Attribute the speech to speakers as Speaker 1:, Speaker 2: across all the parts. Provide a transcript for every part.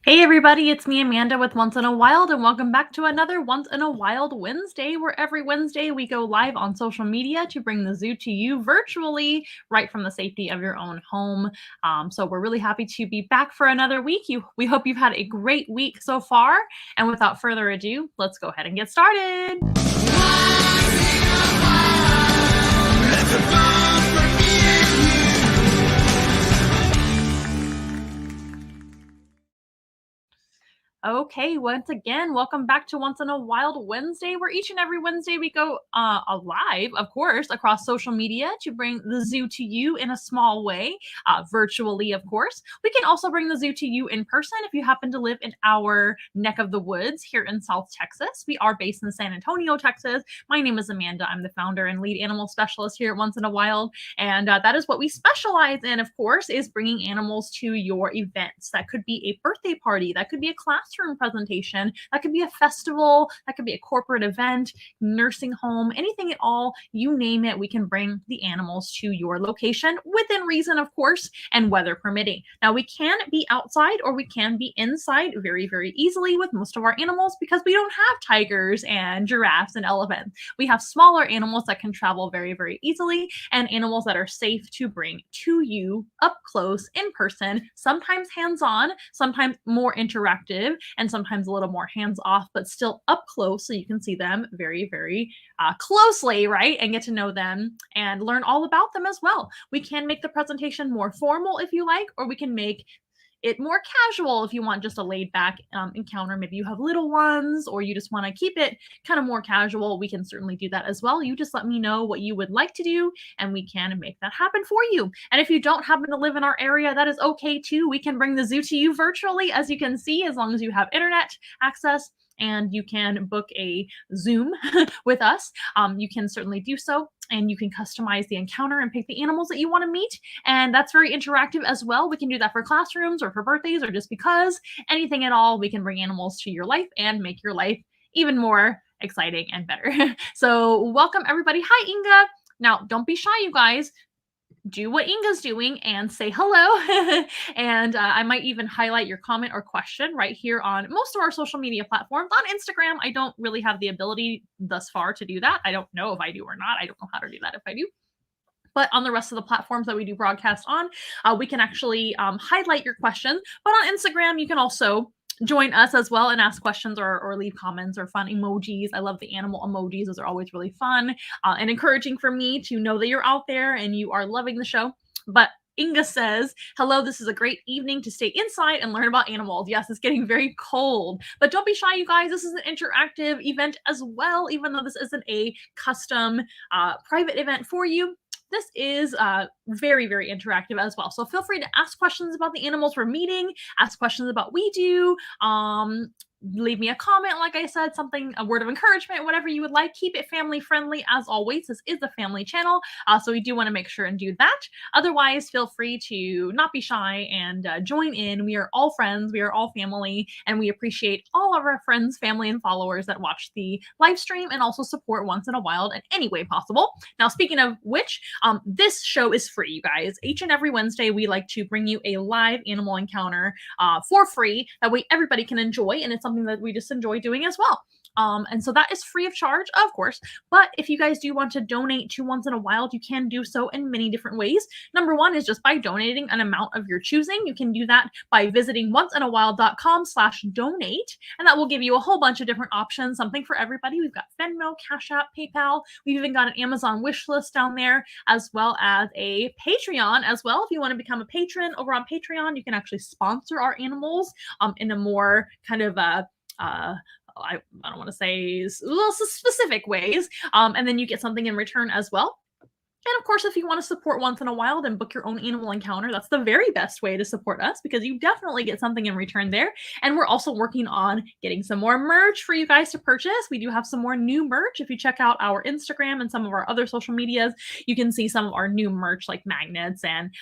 Speaker 1: Hey everybody, it's me Amanda with Once in a Wild, and welcome back to another Once in a Wild Wednesday, where every Wednesday we go live on social media to bring the zoo to you virtually, right from the safety of your own home. So we're really happy to be back for another week. We hope you've had a great week so far, and without further ado, let's go ahead and get started. Okay, once again, welcome back to Once in a Wild Wednesday, where each and every Wednesday we go live, of course, across social media to bring the zoo to you in a small way, virtually, of course. We can also bring the zoo to you in person if you happen to live in our neck of the woods here in South Texas. We are based in San Antonio, Texas. My name is Amanda. I'm the founder and lead animal specialist here at Once in a Wild, and that is what we specialize in, of course, is bringing animals to your events. That could be a birthday party, that could be a classroom presentation, that could be a festival, that could be a corporate event, nursing home, anything at all, you name it, we can bring the animals to your location within reason, of course, and weather permitting. Now, we can be outside or we can be inside very, very easily with most of our animals because we don't have tigers and giraffes and elephants. We have smaller animals that can travel very, very easily, and animals that are safe to bring to you up close in person, sometimes hands-on, sometimes more interactive, and sometimes a little more hands-off, but still up close so you can see them very, very closely, right? And get to know them and learn all about them as well. We can make the presentation more formal if you like, or we can make it more casual if you want just a laid back encounter. Maybe you have little ones or you just want to keep it kind of more casual. We can certainly do that as well. You just let me know what you would like to do and we can make that happen for you. And if you don't happen to live in our area, that is okay too. We can bring the zoo to you virtually, as you can see, as long as you have internet access and you can book a Zoom with us. You can certainly do so, and you can customize the encounter and pick the animals that you want to meet. And that's very interactive as well. We can do that for classrooms or for birthdays or just because, anything at all. We can bring animals to your life and make your life even more exciting and better. So welcome everybody. Hi, Inga. Now, don't be shy, you guys. Do what Inga's doing and say hello. And I might even highlight your comment or question right here on most of our social media platforms. On Instagram, I don't really have the ability thus far to do that. I don't know if I do or not. I don't know how to do that if I do. But on the rest of the platforms that we do broadcast on, we can actually highlight your question. But on Instagram, you can also join us as well and ask questions or leave comments or fun emojis. I love the animal emojis. Those are always really fun and encouraging for me to know that you're out there and you are loving the show. But Inga says, hello, this is a great evening to stay inside and learn about animals. Yes, it's getting very cold, but don't be shy, you guys. This is an interactive event as well, even though this isn't a custom private event for you. This is very, very interactive as well. So feel free to ask questions about the animals we're meeting, ask questions about what we do, leave me a comment, like I said, something, a word of encouragement, whatever you would like. Keep it family friendly as always. This is a family channel, so we do want to make sure and do that. Otherwise, feel free to not be shy and join in. We are all friends, we are all family, and we appreciate all of our friends, family, and followers that watch the live stream and also support Once in a Wild in any way possible. Now, speaking of which, this show is free, you guys. Each and every Wednesday, we like to bring you a live animal encounter for free. That way everybody can enjoy, and it's something that we just enjoy doing as well. And so that is free of charge, of course. But if you guys do want to donate to Once in a Wild, you can do so in many different ways. Number one is just by donating an amount of your choosing. You can do that by visiting onceinawild.com/donate, and that will give you a whole bunch of different options, something for everybody. We've got Venmo, Cash App, PayPal. We've even got an Amazon wish list down there, as well as a Patreon as well. If you want to become a patron over on Patreon, you can actually sponsor our animals in a more kind of I don't want to say specific ways, and then you get something in return as well. And of course, if you want to support Once in a Wild and book your own animal encounter, that's the very best way to support us because you definitely get something in return there. And we're also working on getting some more merch for you guys to purchase. We do have some more new merch. If you check out our Instagram and some of our other social medias, you can see some of our new merch like magnets and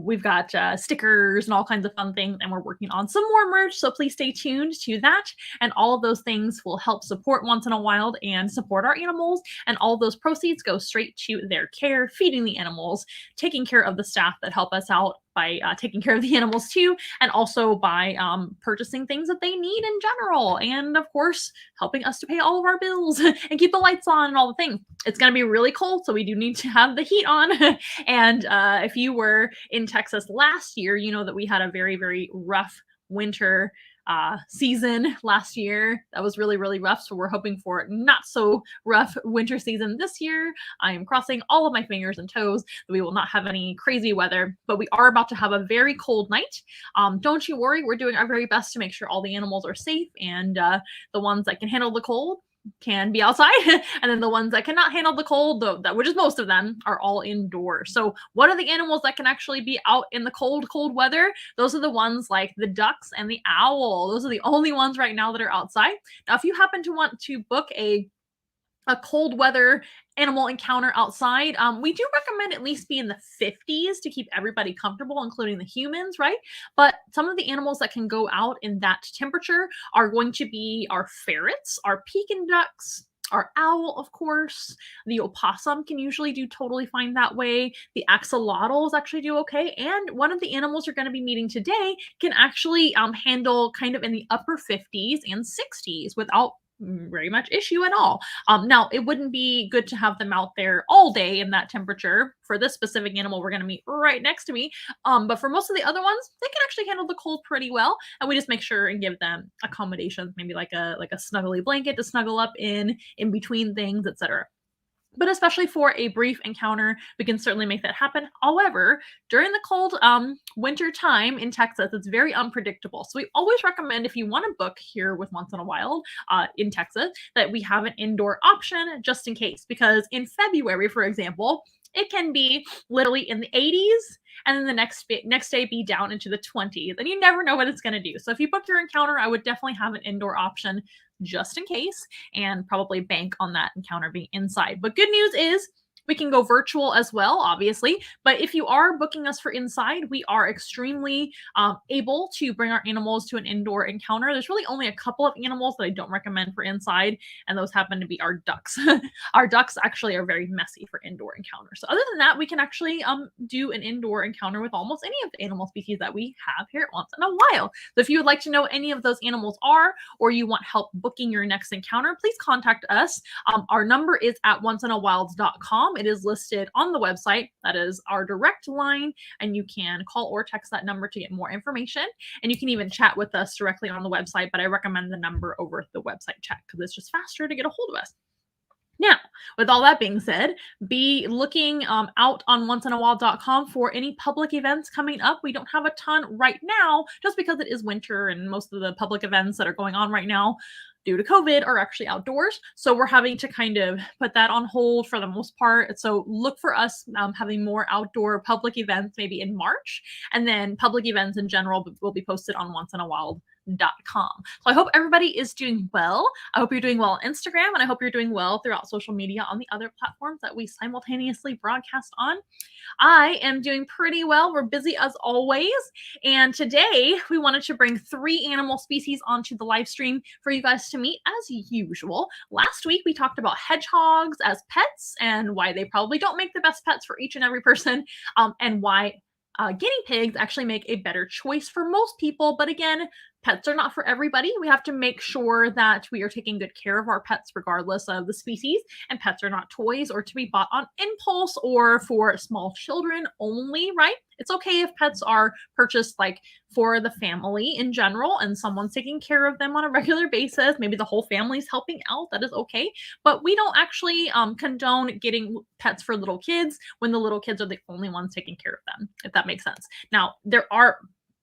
Speaker 1: we've got stickers and all kinds of fun things. And we're working on some more merch. So please stay tuned to that. And all of those things will help support Once in a Wild and support our animals. And all of those proceeds go straight to their care, feeding the animals, taking care of the staff that help us out by taking care of the animals too, and also by purchasing things that they need in general, and of course helping us to pay all of our bills and keep the lights on and all the things. It's going to be really cold, so we do need to have the heat on. And if you were in Texas last year, you know that we had a very, very rough winter season last year. That was really, really rough. So we're hoping for not so rough winter season this year. I am crossing all of my fingers and toes that we will not have any crazy weather, but we are about to have a very cold night. Don't you worry. We're doing our very best to make sure all the animals are safe, and the ones that can handle the cold can be outside, and then the ones that cannot handle the cold, which is most of them, are all indoors. So what are the animals that can actually be out in the cold weather? Those are the ones like the ducks and the owl. Those are the only ones right now that are outside. Now, if you happen to want to book a cold weather animal encounter outside, we do recommend at least be in the 50s to keep everybody comfortable, including the humans, right? But some of the animals that can go out in that temperature are going to be our ferrets, our pekin ducks, our owl, of course. The opossum can usually do totally fine that way. The axolotls actually do okay. And one of the animals you're going to be meeting today can actually handle kind of in the upper 50s and 60s without very much issue at all. Now, it wouldn't be good to have them out there all day in that temperature. For this specific animal we're going to meet right next to me, but for most of the other ones, they can actually handle the cold pretty well, and we just make sure and give them accommodations, maybe like a snuggly blanket to snuggle up in between things, etc. But especially for a brief encounter, we can certainly make that happen. However, during the cold winter time in Texas, it's very unpredictable. So we always recommend, if you want to book here with Once in a While in Texas, that we have an indoor option just in case. Because in February, for example, it can be literally in the 80s, and then the next day be down into the 20s, and you never know what it's going to do. So if you book your encounter, I would definitely have an indoor option just in case, and probably bank on that encounter being inside. But good news is we can go virtual as well, obviously. But if you are booking us for inside, we are extremely able to bring our animals to an indoor encounter. There's really only a couple of animals that I don't recommend for inside, and those happen to be our ducks. Our ducks actually are very messy for indoor encounters. So other than that, we can actually do an indoor encounter with almost any of the animal species that we have here Once in a While. So if you would like to know any of those animals are, or you want help booking your next encounter, please contact us. Our number is at onceinawild.com. It is listed on the website. That is our direct line, and you can call or text that number to get more information. And you can even chat with us directly on the website, but I recommend the number over the website chat because it's just faster to get a hold of us. Now, with all that being said, be looking out on onceinawild.com for any public events coming up. We don't have a ton right now just because it is winter, and most of the public events that are going on right now due to COVID are actually outdoors. So we're having to kind of put that on hold for the most part. So look for us having more outdoor public events maybe in March, and then public events in general will be posted on onceinawild.com. So I hope everybody is doing well. I hope you're doing well on Instagram, and I hope you're doing well throughout social media on the other platforms that we simultaneously broadcast on. I am doing pretty well. We're busy as always. And today we wanted to bring 3 animal species onto the live stream for you guys to meet as usual. Last week we talked about hedgehogs as pets and why they probably don't make the best pets for each and every person, and why guinea pigs actually make a better choice for most people. But again, pets are not for everybody. We have to make sure that we are taking good care of our pets regardless of the species, and pets are not toys or to be bought on impulse or for small children only, right? It's okay if pets are purchased like for the family in general and someone's taking care of them on a regular basis. Maybe the whole family's helping out. That is okay. But we don't actually condone getting pets for little kids when the little kids are the only ones taking care of them, if that makes sense. Now, there are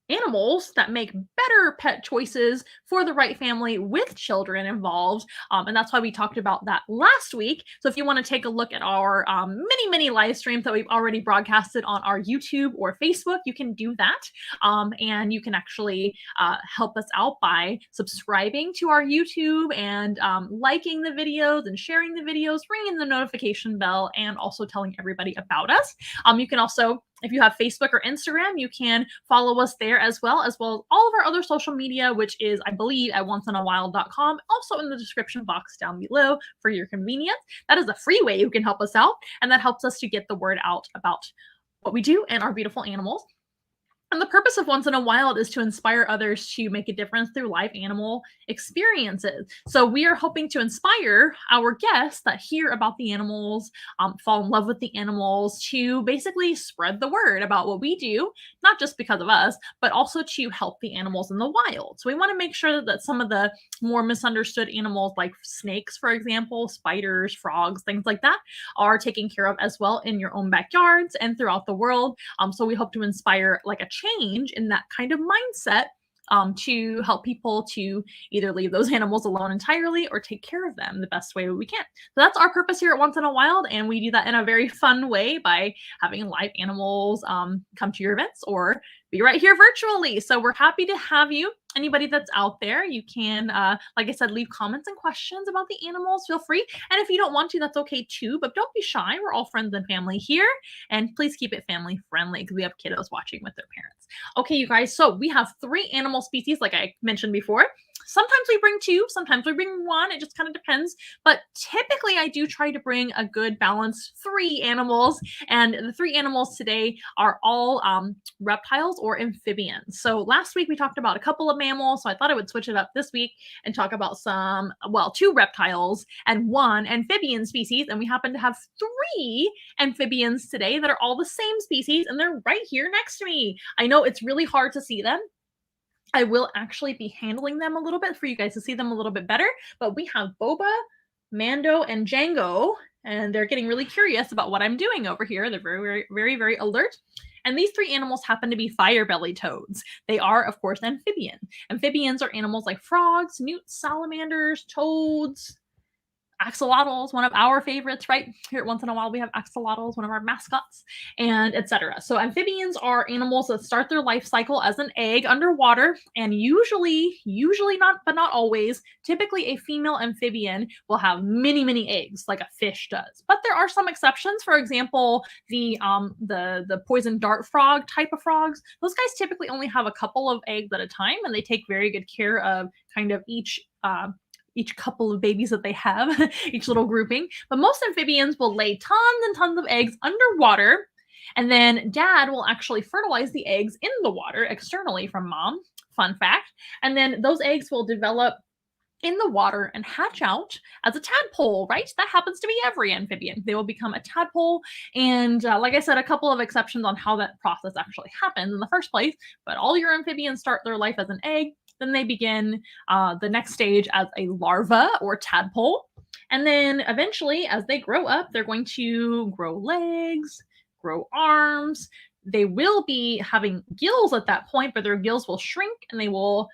Speaker 1: animals that make better pet choices for the right family with children involved. And that's why we talked about that last week. So if you want to take a look at our many live streams that we've already broadcasted on our YouTube or Facebook, you can do that. And you can actually help us out by subscribing to our YouTube and liking the videos and sharing the videos, ringing the notification bell, and also telling everybody about us. You can also, if you have Facebook or Instagram, you can follow us there as well as all of our other social media, which is, I believe, at onceinawild.com, also in the description box down below for your convenience. That is a free way you can help us out, and that helps us to get the word out about what we do and our beautiful animals. And the purpose of Once in a Wild is to inspire others to make a difference through live animal experiences. So we are hoping to inspire our guests that hear about the animals, fall in love with the animals, to basically spread the word about what we do, not just because of us, but also to help the animals in the wild. So we want to make sure that some of the more misunderstood animals, like snakes, for example, spiders, frogs, things like that, are taken care of as well in your own backyards and throughout the world. So we hope to inspire like a change in that kind of mindset, to help people to either leave those animals alone entirely or take care of them the best way we can. So that's our purpose here at Once in a Wild, and we do that in a very fun way by having live animals come to your events or be right here virtually. So we're happy to have you. Anybody that's out there, you can, like I said, leave comments and questions about the animals. Feel free. And if you don't want to, that's okay too. But don't be shy. We're all friends and family here. And please keep it family friendly because we have kiddos watching with their parents. Okay, you guys. So we have 3 animal species, like I mentioned before. Sometimes we bring 2, sometimes we bring 1. It just kind of depends. But typically, I do try to bring a good balanced 3 animals. And the 3 animals today are all reptiles or amphibians. So last week we talked about a couple of mammals. So I thought I would switch it up this week and talk about some, well, 2 reptiles and 1 amphibian species. And we happen to have 3 amphibians today that are all the same species. And they're right here next to me. I know it's really hard to see them. I will actually be handling them a little bit for you guys to see them a little bit better. But we have Boba, Mando, and Django, and they're getting really curious about what I'm doing over here. They're very, very, very, very alert. And these 3 animals happen to be fire-bellied toads. They are, of course, amphibian. Amphibians are animals like frogs, newts, salamanders, toads, axolotls, one of our favorites, right? Here at Once in a While, we have axolotls, one of our mascots, and etc. So amphibians are animals that start their life cycle as an egg underwater, and usually not, but not always, typically a female amphibian will have many, many eggs, like a fish does. But there are some exceptions. For example, the poison dart frog type of frogs, those guys typically only have a couple of eggs at a time, and they take very good care of kind of each couple of babies that they have, each little grouping. But most amphibians will lay tons and tons of eggs underwater, and then dad will actually fertilize the eggs in the water externally from mom. Fun fact. And then those eggs will develop in the water and hatch out as a tadpole, right? That happens to be every amphibian. They will become a tadpole. And like I said, a couple of exceptions on how that process actually happens in the first place. But all your amphibians start their life as an egg. Then they begin the next stage as a larva or tadpole. And then eventually, as they grow up, they're going to grow legs, grow arms. They will be having gills at that point, but their gills will shrink and they will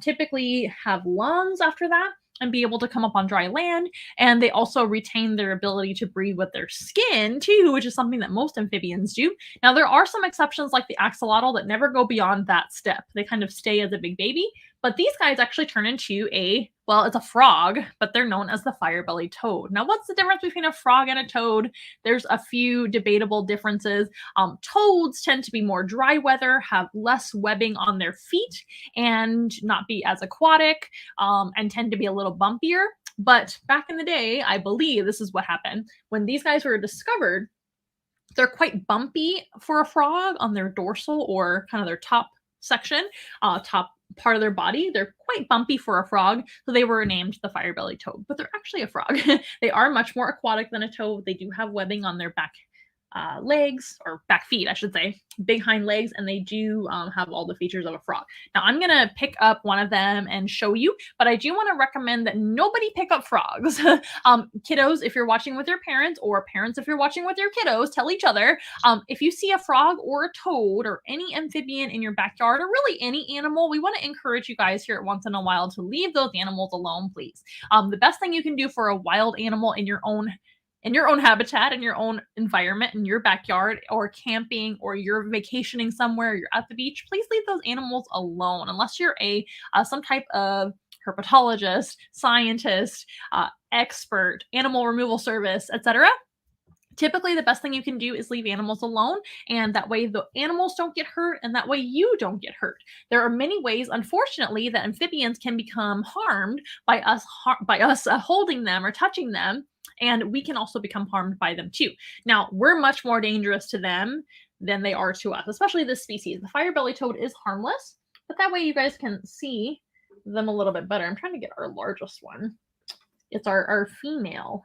Speaker 1: typically have lungs after that and be able to come up on dry land. And they also retain their ability to breathe with their skin too, which is something that most amphibians do. Now, there are some exceptions like the axolotl that never go beyond that step. They kind of stay as a big baby, but these guys actually turn into it's a frog, but they're known as the fire-bellied toad. Now, what's the difference between a frog and a toad? There's a few debatable differences. Toads tend to be more dry weather, have less webbing on their feet, and not be as aquatic, and tend to be a little bumpier. But back in the day, I believe this is what happened. When these guys were discovered, they're quite bumpy for a frog on their dorsal or kind of their top section, top part of their body. They're quite bumpy for a frog, so they were named the fire-bellied toad, but they're actually a frog. They are much more aquatic than a toad. They do have webbing on their back legs, or back feet, I should say, big hind legs, and they do have all the features of a frog. Now, I'm going to pick up one of them and show you, but I do want to recommend that nobody pick up frogs. Kiddos, if you're watching with your parents, or parents, if you're watching with your kiddos, tell each other, if you see a frog or a toad or any amphibian in your backyard, or really any animal, we want to encourage you guys here at Once in a While to leave those animals alone, please. The best thing you can do for a wild animal in your own habitat, in your own environment, in your backyard, or camping, or you're vacationing somewhere, you're at the beach, please leave those animals alone unless you're some type of herpetologist, scientist, expert, animal removal service, etc. Typically, the best thing you can do is leave animals alone, and that way the animals don't get hurt, and that way you don't get hurt. There are many ways, unfortunately, that amphibians can become harmed by us holding them or touching them. and we can also become harmed by them too. Now, we're much more dangerous to them than they are to us, especially this species. The fire-bellied toad is harmless, but that way you guys can see them a little bit better. I'm trying to get our largest one. It's our female.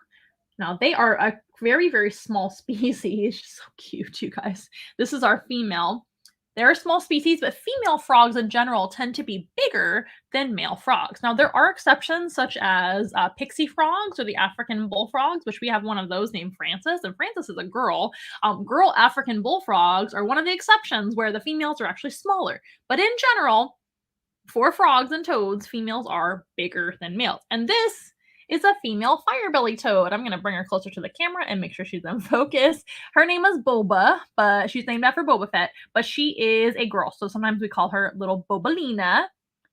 Speaker 1: Now, they are a very, very small species. So cute, you guys. This is our female. They're a small species, but female frogs in general tend to be bigger than male frogs. Now, there are exceptions, such as pixie frogs or the African bullfrogs, which we have one of those named Frances, and Frances is a girl. Girl African bullfrogs are one of the exceptions where the females are actually smaller. But in general, for frogs and toads, females are bigger than males. And this is a female fire-bellied toad. I'm going to bring her closer to the camera and make sure she's in focus. Her name is Boba, but she's named after Boba Fett, but she is a girl. So sometimes we call her little Bobalina.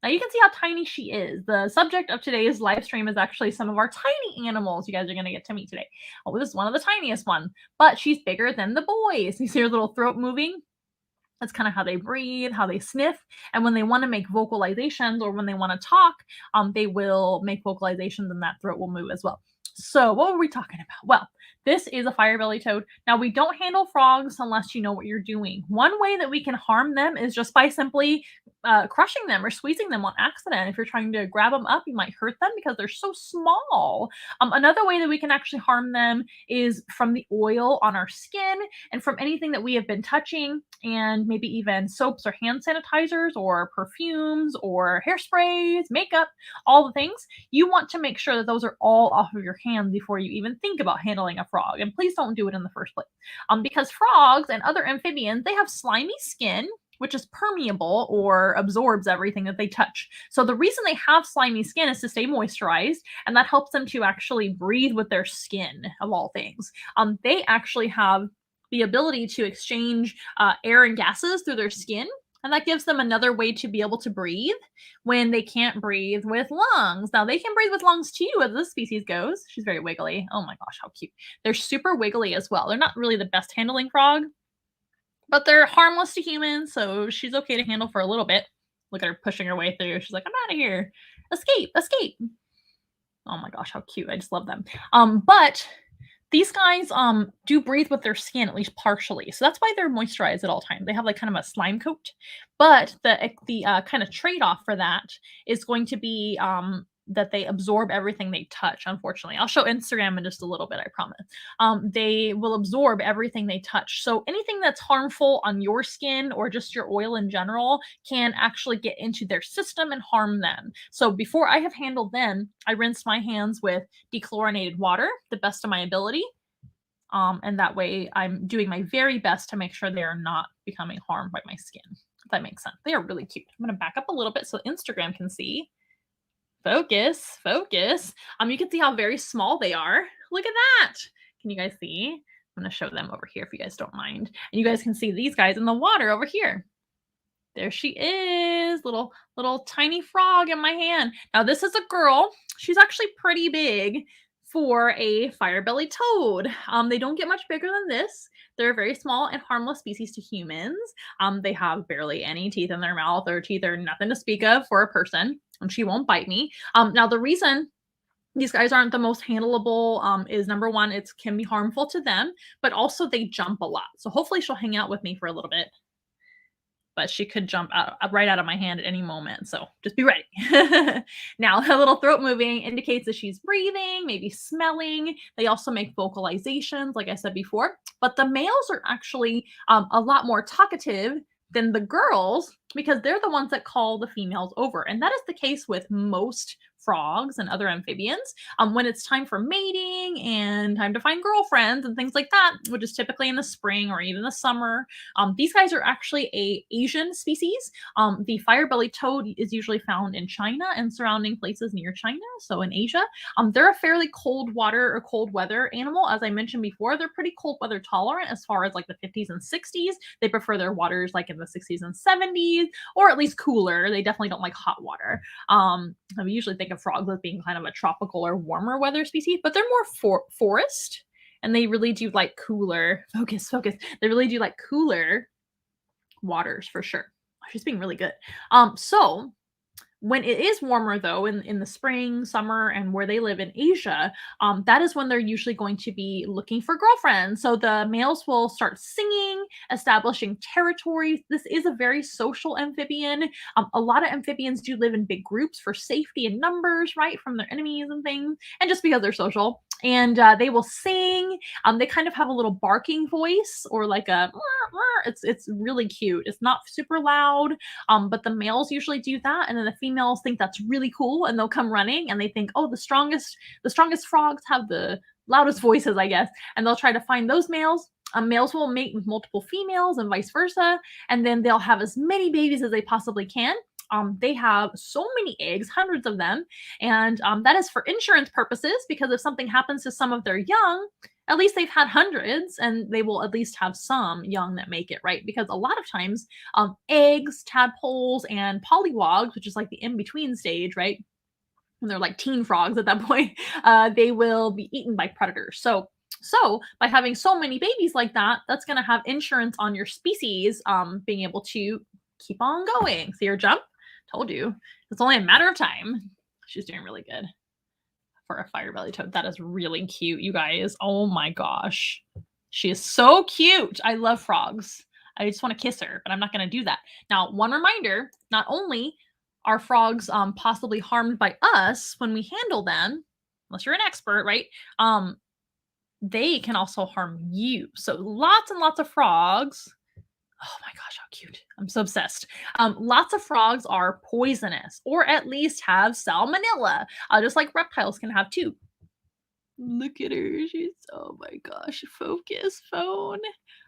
Speaker 1: Now you can see how tiny she is. The subject of today's live stream is actually some of our tiny animals you guys are going to get to meet today. Oh, this is one of the tiniest ones, but she's bigger than the boys. You see her little throat moving? That's kind of how they breathe, how they sniff. And when they want to make vocalizations or when they want to talk, they will make vocalizations and that throat will move as well. So what were we talking about? Well, this is a fire-bellied toad. Now, we don't handle frogs unless you know what you're doing. One way that we can harm them is just by simply crushing them or squeezing them on accident. If you're trying to grab them up, you might hurt them because they're so small. Another way that we can actually harm them is from the oil on our skin and from anything that we have been touching, and maybe even soaps or hand sanitizers or perfumes or hairsprays, makeup, all the things. You want to make sure that those are all off of your hands before you even think about handling a frog. And please don't do it in the first place. Because frogs and other amphibians, they have slimy skin, which is permeable or absorbs everything that they touch. So the reason they have slimy skin is to stay moisturized, and that helps them to actually breathe with their skin, of all things. They actually have the ability to exchange air and gases through their skin, and that gives them another way to be able to breathe when they can't breathe with lungs. Now, they can breathe with lungs too, as this species goes. She's very wiggly. Oh my gosh, how cute. They're super wiggly as well. They're not really the best handling frog, but they're harmless to humans, so she's okay to handle for a little bit. Look at her pushing her way through. She's like, I'm out of here. Escape, escape. Oh my gosh, how cute. I just love them. But these guys do breathe with their skin, at least partially. So that's why they're moisturized at all times. They have like kind of a slime coat. But the kind of trade-off for that is going to be that they absorb everything they touch, unfortunately. I'll show Instagram in just a little bit, I promise. They will absorb everything they touch. So anything that's harmful on your skin or just your oil in general can actually get into their system and harm them. So before I have handled them, I rinsed my hands with dechlorinated water, the best of my ability. And that way I'm doing my very best to make sure they are not becoming harmed by my skin, if that makes sense. They are really cute. I'm going to back up a little bit so Instagram can see. Focus, focus. You can see how very small they are. Look at that. Can you guys see? I'm going to show them over here if you guys don't mind. And you guys can see these guys in the water over here. There she is, little tiny frog in my hand. Now this is a girl. She's actually pretty big for a fire-bellied toad. They don't get much bigger than this. They're a very small and harmless species to humans. They have barely any teeth in their mouth. Their teeth are nothing to speak of for a person, and she won't bite me. Now the reason these guys aren't the most handleable is number one, it can be harmful to them, but also they jump a lot. So hopefully she'll hang out with me for a little bit. But she could jump right out of my hand at any moment, so just be ready. Now, her little throat moving indicates that she's breathing, maybe smelling. They also make vocalizations, like I said before. But the males are actually a lot more talkative than the girls because they're the ones that call the females over. And that is the case with most frogs and other amphibians. When it's time for mating and time to find girlfriends and things like that, which is typically in the spring or even the summer, these guys are actually a Asian species. The fire-bellied toad is usually found in China and surrounding places near China, so in Asia. They're a fairly cold water or cold weather animal. As I mentioned before, they're pretty cold weather tolerant as far as like the 50s and 60s. They prefer their waters like in the 60s and 70s, or at least cooler. They definitely don't like hot water. We usually think of frogs as being kind of a tropical or warmer weather species, but they're more forest, and they really do like cooler. Focus, focus. They really do like cooler waters for sure. She's being really good. So When it is warmer though, in the spring, summer, and where they live in Asia, that is when they're usually going to be looking for girlfriends. So the males will start singing, establishing territory. This is a very social amphibian. A lot of amphibians do live in big groups for safety and numbers, right, from their enemies and things, and just because they're social. And they will sing. They kind of have a little barking voice, or like a it's really cute. It's not super loud, but the males usually do that, and then the females think that's really cool, and they'll come running, and they think, oh, the strongest frogs have the loudest voices, I guess, and they'll try to find those males. Males will mate with multiple females, and vice versa, and then they'll have as many babies as they possibly can. They have so many eggs, hundreds of them, and that is for insurance purposes, because if something happens to some of their young, at least they've had hundreds, and they will at least have some young that make it, right? Because a lot of times, eggs, tadpoles, and polywogs, which is like the in between stage, right? When they're like teen frogs at that point, they will be eaten by predators. So by having so many babies like that, that's going to have insurance on your species being able to keep on going. See her jump? Told you. It's only a matter of time. She's doing really good for a fire belly toad. That is really cute, you guys. Oh my gosh. She is so cute. I love frogs. I just want to kiss her, but I'm not going to do that. Now, one reminder, not only are frogs possibly harmed by us when we handle them, unless you're an expert, right? They can also harm you. So lots and lots of frogs. Oh my gosh, how cute. I'm so obsessed. Lots of frogs are poisonous, or at least have salmonella, just like reptiles can have too. Look at her. She's, oh my gosh, focus, phone.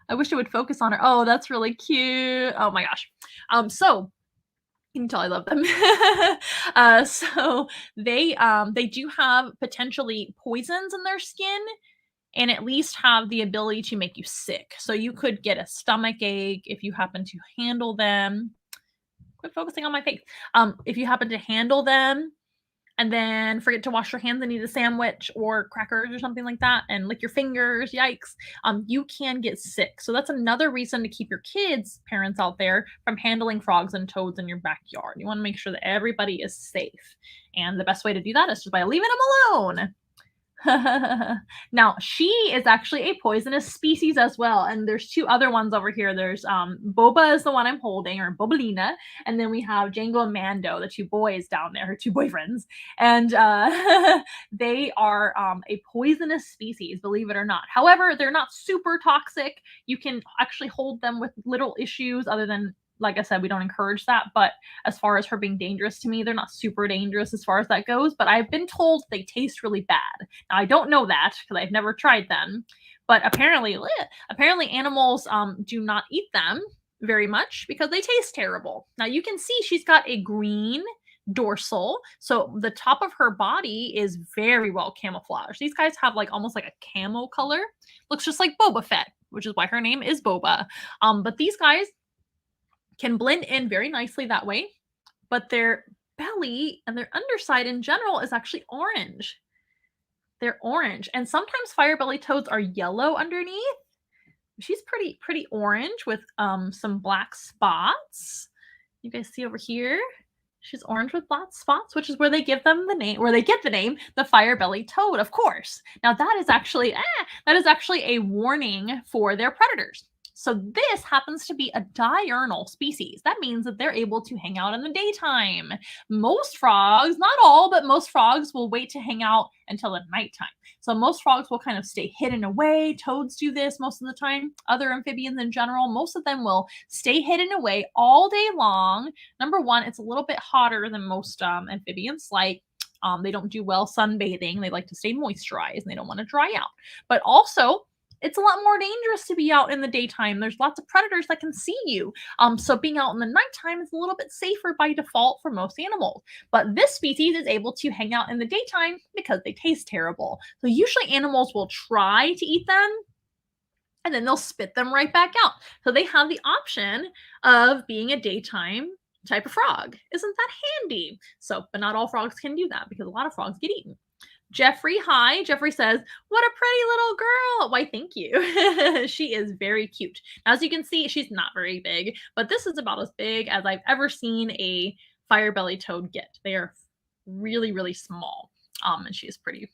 Speaker 1: I wish it would focus on her. Oh, that's really cute. Oh my gosh. So you can tell I love them. So they do have potentially poisons in their skin, and at least have the ability to make you sick. So you could get a stomach ache if you happen to handle them. Quit focusing on my face. If you happen to handle them and then forget to wash your hands and eat a sandwich or crackers or something like that and lick your fingers, yikes, you can get sick. So that's another reason to keep your kids, parents out there, from handling frogs and toads in your backyard. You want to make sure that everybody is safe. And the best way to do that is just by leaving them alone. Now, she is actually a poisonous species as well, and there's two other ones over here. There's Boba is the one I'm holding, or Bobalina, and then we have Django and Mando, the two boys down there, her two boyfriends, and they are a poisonous species, believe it or not. However, they're not super toxic. You can actually hold them with little issues, other than, like I said, we don't encourage that. But as far as her being dangerous to me, they're not super dangerous as far as that goes. But I've been told they taste really bad. Now, I don't know that because I've never tried them. But apparently animals do not eat them very much because they taste terrible. Now, you can see she's got a green dorsal. So the top of her body is very well camouflaged. These guys have like almost like a camo color. Looks just like Boba Fett, which is why her name is Boba. But these guys can blend in very nicely that way, but their belly and their underside in general is actually orange. They're orange, and sometimes fire belly toads are yellow underneath. She's pretty orange with some black spots. You guys see over here? She's orange with black spots, which is where they give them the name, where they get the name, the fire belly toad, of course. Now that is actually a warning for their predators. So this happens to be a diurnal species. That means that they're able to hang out in the daytime. Most frogs, not all, but most frogs will wait to hang out until the nighttime. So most frogs will kind of stay hidden away. Toads do this most of the time. Other amphibians in general, most of them will stay hidden away all day long. Number one, it's a little bit hotter than most amphibians. Like they don't do well sunbathing. They like to stay moisturized and they don't want to dry out. But also, it's a lot more dangerous to be out in the daytime. There's lots of predators that can see you. So being out in the nighttime is a little bit safer by default for most animals. But this species is able to hang out in the daytime because they taste terrible. So usually animals will try to eat them and then they'll spit them right back out. So they have the option of being a daytime type of frog. Isn't that handy? So, but not all frogs can do that because a lot of frogs get eaten. Jeffrey, hi. Jeffrey says, what a pretty little girl. Why, thank you. She is very cute. As you can see, she's not very big, but this is about as big as I've ever seen a fire-bellied toad get. They are really, really small. And she is pretty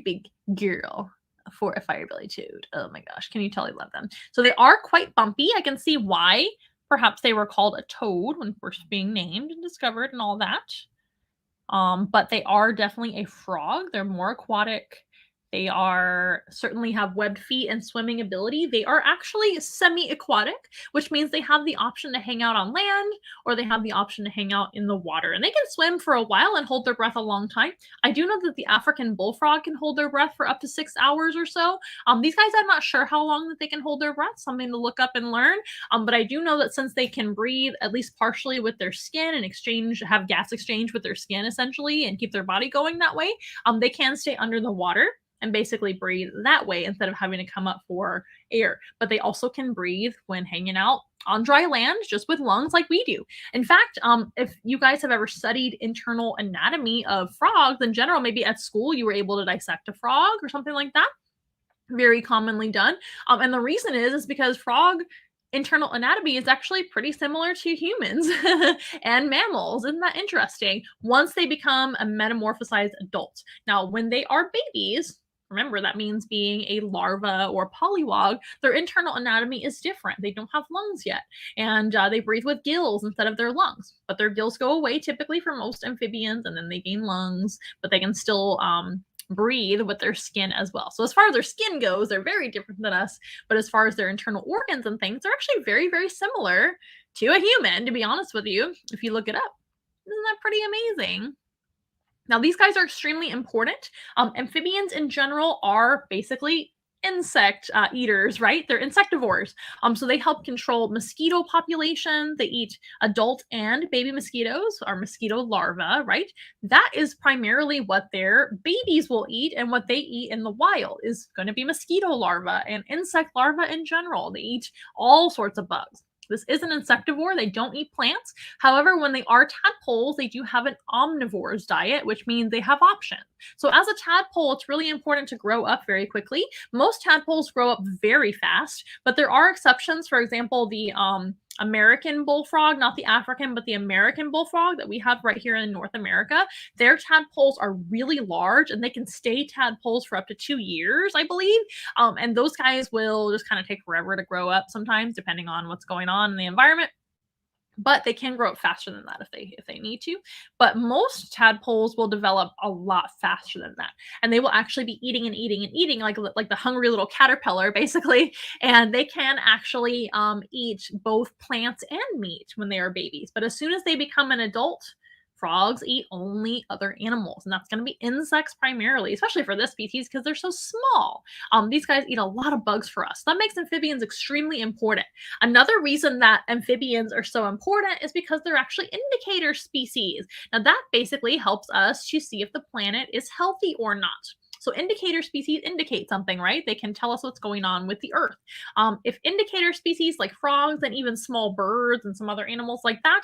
Speaker 1: big girl for a fire-bellied toad. Oh my gosh, can you tell I love them? So they are quite bumpy. I can see why perhaps they were called a toad when first being named and discovered and all that. But they are definitely a frog. They're more aquatic. They are certainly have webbed feet and swimming ability. They are actually semi-aquatic, which means they have the option to hang out on land or they have the option to hang out in the water. And they can swim for a while and hold their breath a long time. I do know that the African bullfrog can hold their breath for up to 6 hours or so. These guys, I'm not sure how long that they can hold their breath, something to look up and learn. But I do know that since they can breathe at least partially with their skin and have gas exchange with their skin essentially and keep their body going that way, they can stay under the water and basically breathe that way instead of having to come up for air. But they also can breathe when hanging out on dry land just with lungs like we do. In fact, if you guys have ever studied internal anatomy of frogs in general, maybe at school you were able to dissect a frog or something like that. Very commonly done. And the reason is because frog internal anatomy is actually pretty similar to humans and mammals. Isn't that interesting? Once they become a metamorphosized adult. Now, when they are babies, remember that means being a larva or polywog, their internal anatomy is different. They don't have lungs yet, and they breathe with gills instead of their lungs. But their gills go away typically for most amphibians, and then they gain lungs, but they can still breathe with their skin as well. So as far as their skin goes, they're very different than us, but as far as their internal organs and things, they're actually very, very similar to a human, to be honest with you, if you look it up. Isn't that pretty amazing? Now, these guys are extremely important. Amphibians in general are basically insect eaters, right? They're insectivores. So they help control mosquito population. They eat adult and baby mosquitoes, or mosquito larvae, right? That is primarily what their babies will eat, and what they eat in the wild is going to be mosquito larvae and insect larvae in general. They eat all sorts of bugs. This is an insectivore. They don't eat plants. However, when they are tadpoles, they do have an omnivore's diet, which means they have options. So as a tadpole, it's really important to grow up very quickly. Most tadpoles grow up very fast, but there are exceptions. For example, the American bullfrog, not the African, but the American bullfrog that we have right here in North America, their tadpoles are really large and they can stay tadpoles for up to 2 years, I believe. And those guys will just kind of take forever to grow up sometimes, depending on what's going on in the environment. But they can grow up faster than that if they need to. But most tadpoles will develop a lot faster than that, and they will actually be eating and eating and eating like the hungry little caterpillar, basically. And they can actually eat both plants and meat when they are babies. But as soon as they become an adult, frogs eat only other animals, and that's going to be insects primarily, especially for this species because they're so small. These guys eat a lot of bugs for us. That makes amphibians extremely important. Another reason that amphibians are so important is because they're actually indicator species. Now, that basically helps us to see if the planet is healthy or not. So indicator species indicate something, right? They can tell us what's going on with the earth. If indicator species like frogs and even small birds and some other animals like that,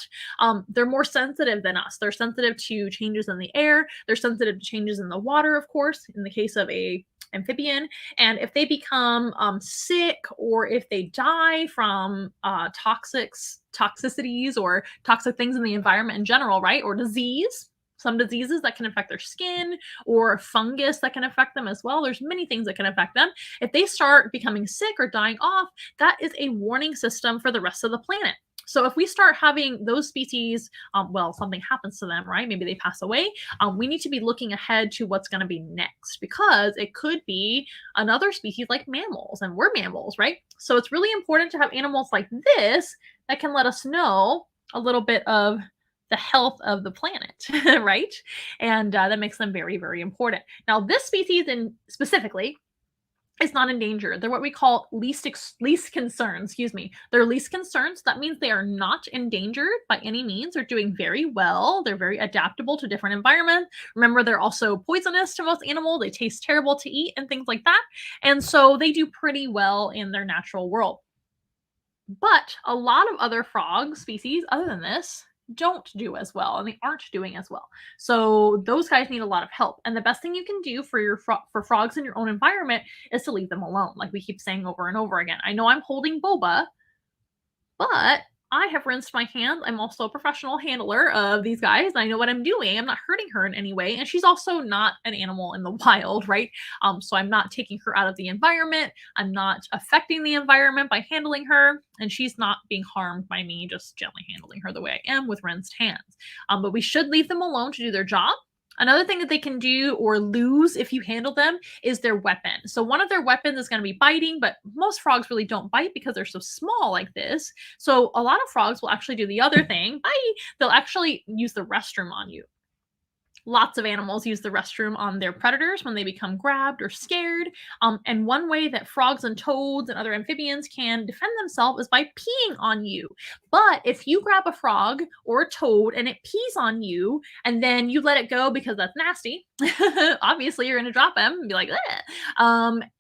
Speaker 1: they're more sensitive than us. They're sensitive to changes in the air. They're sensitive to changes in the water, of course, in the case of a amphibian. And if they become sick, or if they die from toxicities or toxic things in the environment in general, right? Or disease, some diseases that can affect their skin, or fungus that can affect them as well. There's many things that can affect them. If they start becoming sick or dying off, that is a warning system for the rest of the planet. So if we start having those species, something happens to them, right? Maybe they pass away. We need to be looking ahead to what's going to be next, because it could be another species like mammals, and we're mammals, right? So it's really important to have animals like this that can let us know a little bit of the health of the planet, right? And that makes them very, very important. Now, this species specifically is not endangered. They're what we call least concern, excuse me. They're least concern, so that means they are not endangered by any means. They're doing very well. They're very adaptable to different environments. Remember, they're also poisonous to most animals. They taste terrible to eat and things like that. And so they do pretty well in their natural world. But a lot of other frog species, other than this, don't do as well, and they aren't doing as well. So those guys need a lot of help. And the best thing you can do for for frogs in your own environment is to leave them alone, like we keep saying over and over again. I know I'm holding boba, but I have rinsed my hands, I'm also a professional handler of these guys. I know what I'm doing. I'm not hurting her in any way. And she's also not an animal in the wild, right? So I'm not taking her out of the environment. I'm not affecting the environment by handling her. And she's not being harmed by me just gently handling her the way I am with rinsed hands. But we should leave them alone to do their job. Another thing that they can do or lose if you handle them is their weapon. So one of their weapons is going to be biting, but most frogs really don't bite because they're so small like this. So a lot of frogs will actually do the other thing. Bye. They'll actually use the restroom on you. Lots of animals use the restroom on their predators when they become grabbed or scared. And one way that frogs and toads and other amphibians can defend themselves is by peeing on you. But if you grab a frog or a toad and it pees on you, and then you let it go because that's nasty, obviously you're going to drop them and be like,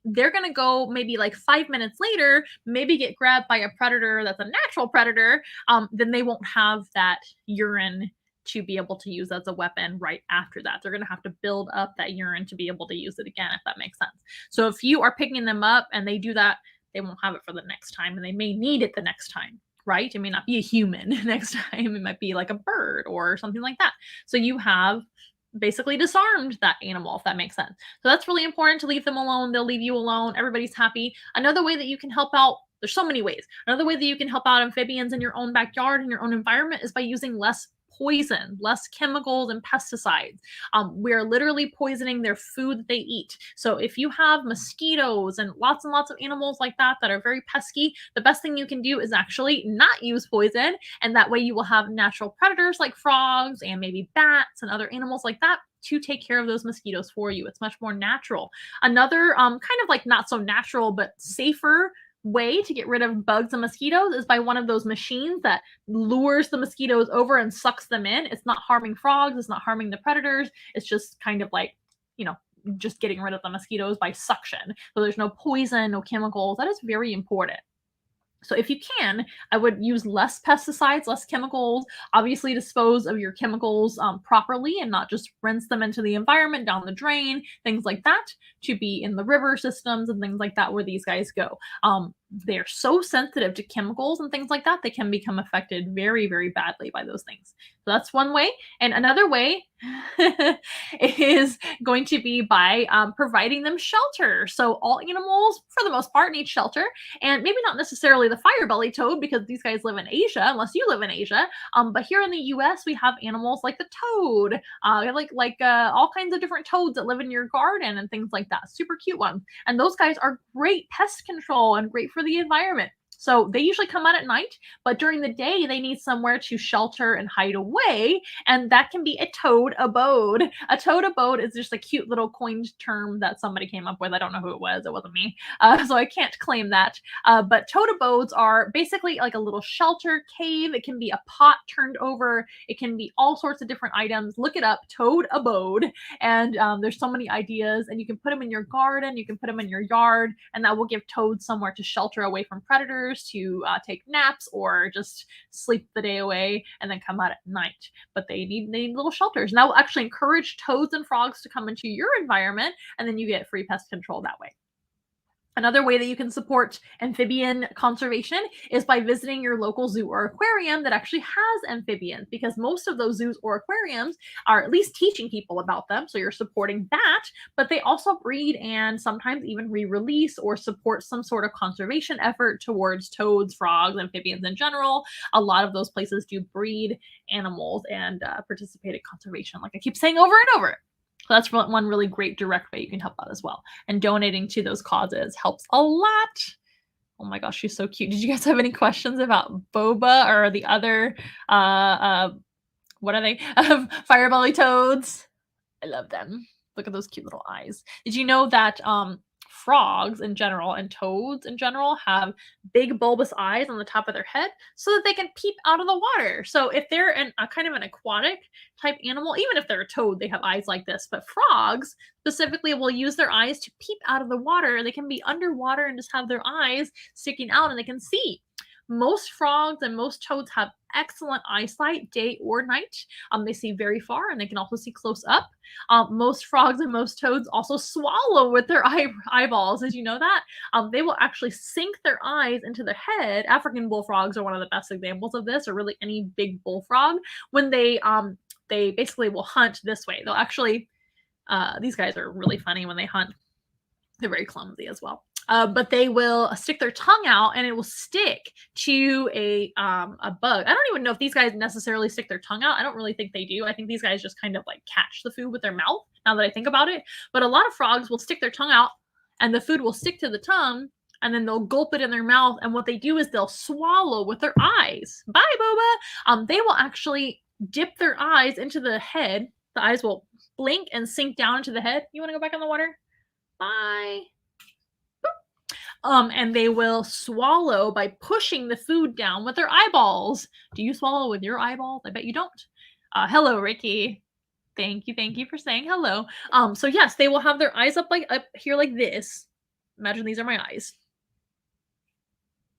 Speaker 1: they're going to go maybe like 5 minutes later, maybe get grabbed by a predator that's a natural predator. Then they won't have that urine to be able to use as a weapon right after that. They're going to have to build up that urine to be able to use it again, if that makes sense. So if you are picking them up and they do that, they won't have it for the next time, and they may need it the next time, right? It may not be a human next time. It might be like a bird or something like that. So you have basically disarmed that animal, if that makes sense. So that's really important to leave them alone. They'll leave you alone. Everybody's happy. Another way that you can help out, there's so many ways. Another way that you can help out amphibians in your own backyard, in your own environment, is by using less poison, less chemicals and pesticides. We're literally poisoning their food that they eat. So if you have mosquitoes and lots of animals like that that are very pesky, the best thing you can do is actually not use poison. And that way you will have natural predators like frogs and maybe bats and other animals like that to take care of those mosquitoes for you. It's much more natural. Another kind of like not so natural but safer way to get rid of bugs and mosquitoes is by one of those machines that lures the mosquitoes over and sucks them in. It's not harming frogs. It's not harming the predators. It's just kind of like, just getting rid of the mosquitoes by suction. So there's no poison, no chemicals. That is very important. So if you can, I would use less pesticides, less chemicals, obviously dispose of your chemicals properly and not just rinse them into the environment, down the drain, things like that, to be in the river systems and things like that where these guys go. They're so sensitive to chemicals and things like that, they can become affected very, very badly by those things. So that's one way. And another way is going to be by providing them shelter. So all animals, for the most part, need shelter. And maybe not necessarily the fire-bellied toad, because these guys live in Asia, unless you live in Asia. But here in the US, we have animals like the toad, like all kinds of different toads that live in your garden and things like that. Super cute ones. And those guys are great pest control and great for the environment. So they usually come out at night, but during the day, they need somewhere to shelter and hide away. And that can be a toad abode. A toad abode is just a cute little coined term that somebody came up with. I don't know who it was. It wasn't me. So I can't claim that. But toad abodes are basically like a little shelter cave. It can be a pot turned over. It can be all sorts of different items. Look it up, toad abode. And there's so many ideas. And you can put them in your garden. You can put them in your yard. And that will give toads somewhere to shelter away from predators, to take naps or just sleep the day away and then come out at night. But they need little shelters. And that will actually encourage toads and frogs to come into your environment, and then you get free pest control that way. Another way that you can support amphibian conservation is by visiting your local zoo or aquarium that actually has amphibians, because most of those zoos or aquariums are at least teaching people about them. So you're supporting that, but they also breed and sometimes even re-release or support some sort of conservation effort towards toads, frogs, amphibians in general. A lot of those places do breed animals and participate in conservation, like I keep saying over and over. So that's one really great direct way you can help out as well. And donating to those causes helps a lot. Oh my gosh, she's so cute. Did you guys have any questions about Boba or the other, what are they? Fire-belly toads? I love them. Look at those cute little eyes. Did you know that frogs in general and toads in general have big bulbous eyes on the top of their head so that they can peep out of the water? So if they're a kind of an aquatic type animal, even if they're a toad, they have eyes like this. But frogs specifically will use their eyes to peep out of the water. They can be underwater and just have their eyes sticking out and they can see. Most frogs and most toads have excellent eyesight, day or night. They see very far and they can also see close up. Most frogs and most toads also swallow with their eyeballs. Did you know that? They will actually sink their eyes into their head. African bullfrogs are one of the best examples of this, or really any big bullfrog. When they basically will hunt this way. They'll actually, these guys are really funny when they hunt. They're very clumsy as well. But they will stick their tongue out and it will stick to a bug. I don't even know if these guys necessarily stick their tongue out. I don't really think they do. I think these guys just kind of like catch the food with their mouth, now that I think about it. But a lot of frogs will stick their tongue out and the food will stick to the tongue and then they'll gulp it in their mouth. And what they do is they'll swallow with their eyes. Bye, Boba. They will actually dip their eyes into the head. The eyes will blink and sink down into the head. You want to go back in the water? Bye. And they will swallow by pushing the food down with their eyeballs. Do you swallow with your eyeballs? I bet you don't. Hello, Ricky. Thank you for saying hello. So yes, they will have their eyes up here like this. Imagine these are my eyes.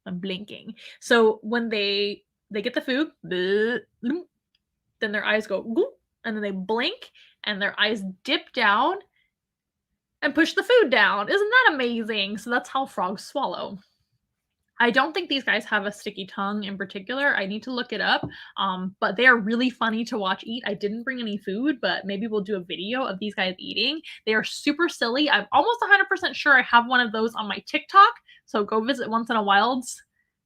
Speaker 1: I'm blinking. So when they get the food, then their eyes go, and then they blink, and their eyes dip down and push the food down. Isn't that amazing? So that's how frogs swallow. I don't think these guys have a sticky tongue in particular. I need to look it up. But they are really funny to watch eat. I didn't bring any food, but maybe we'll do a video of these guys eating. They are super silly. I'm almost 100% sure I have one of those on my TikTok. So go visit Once in a Wild's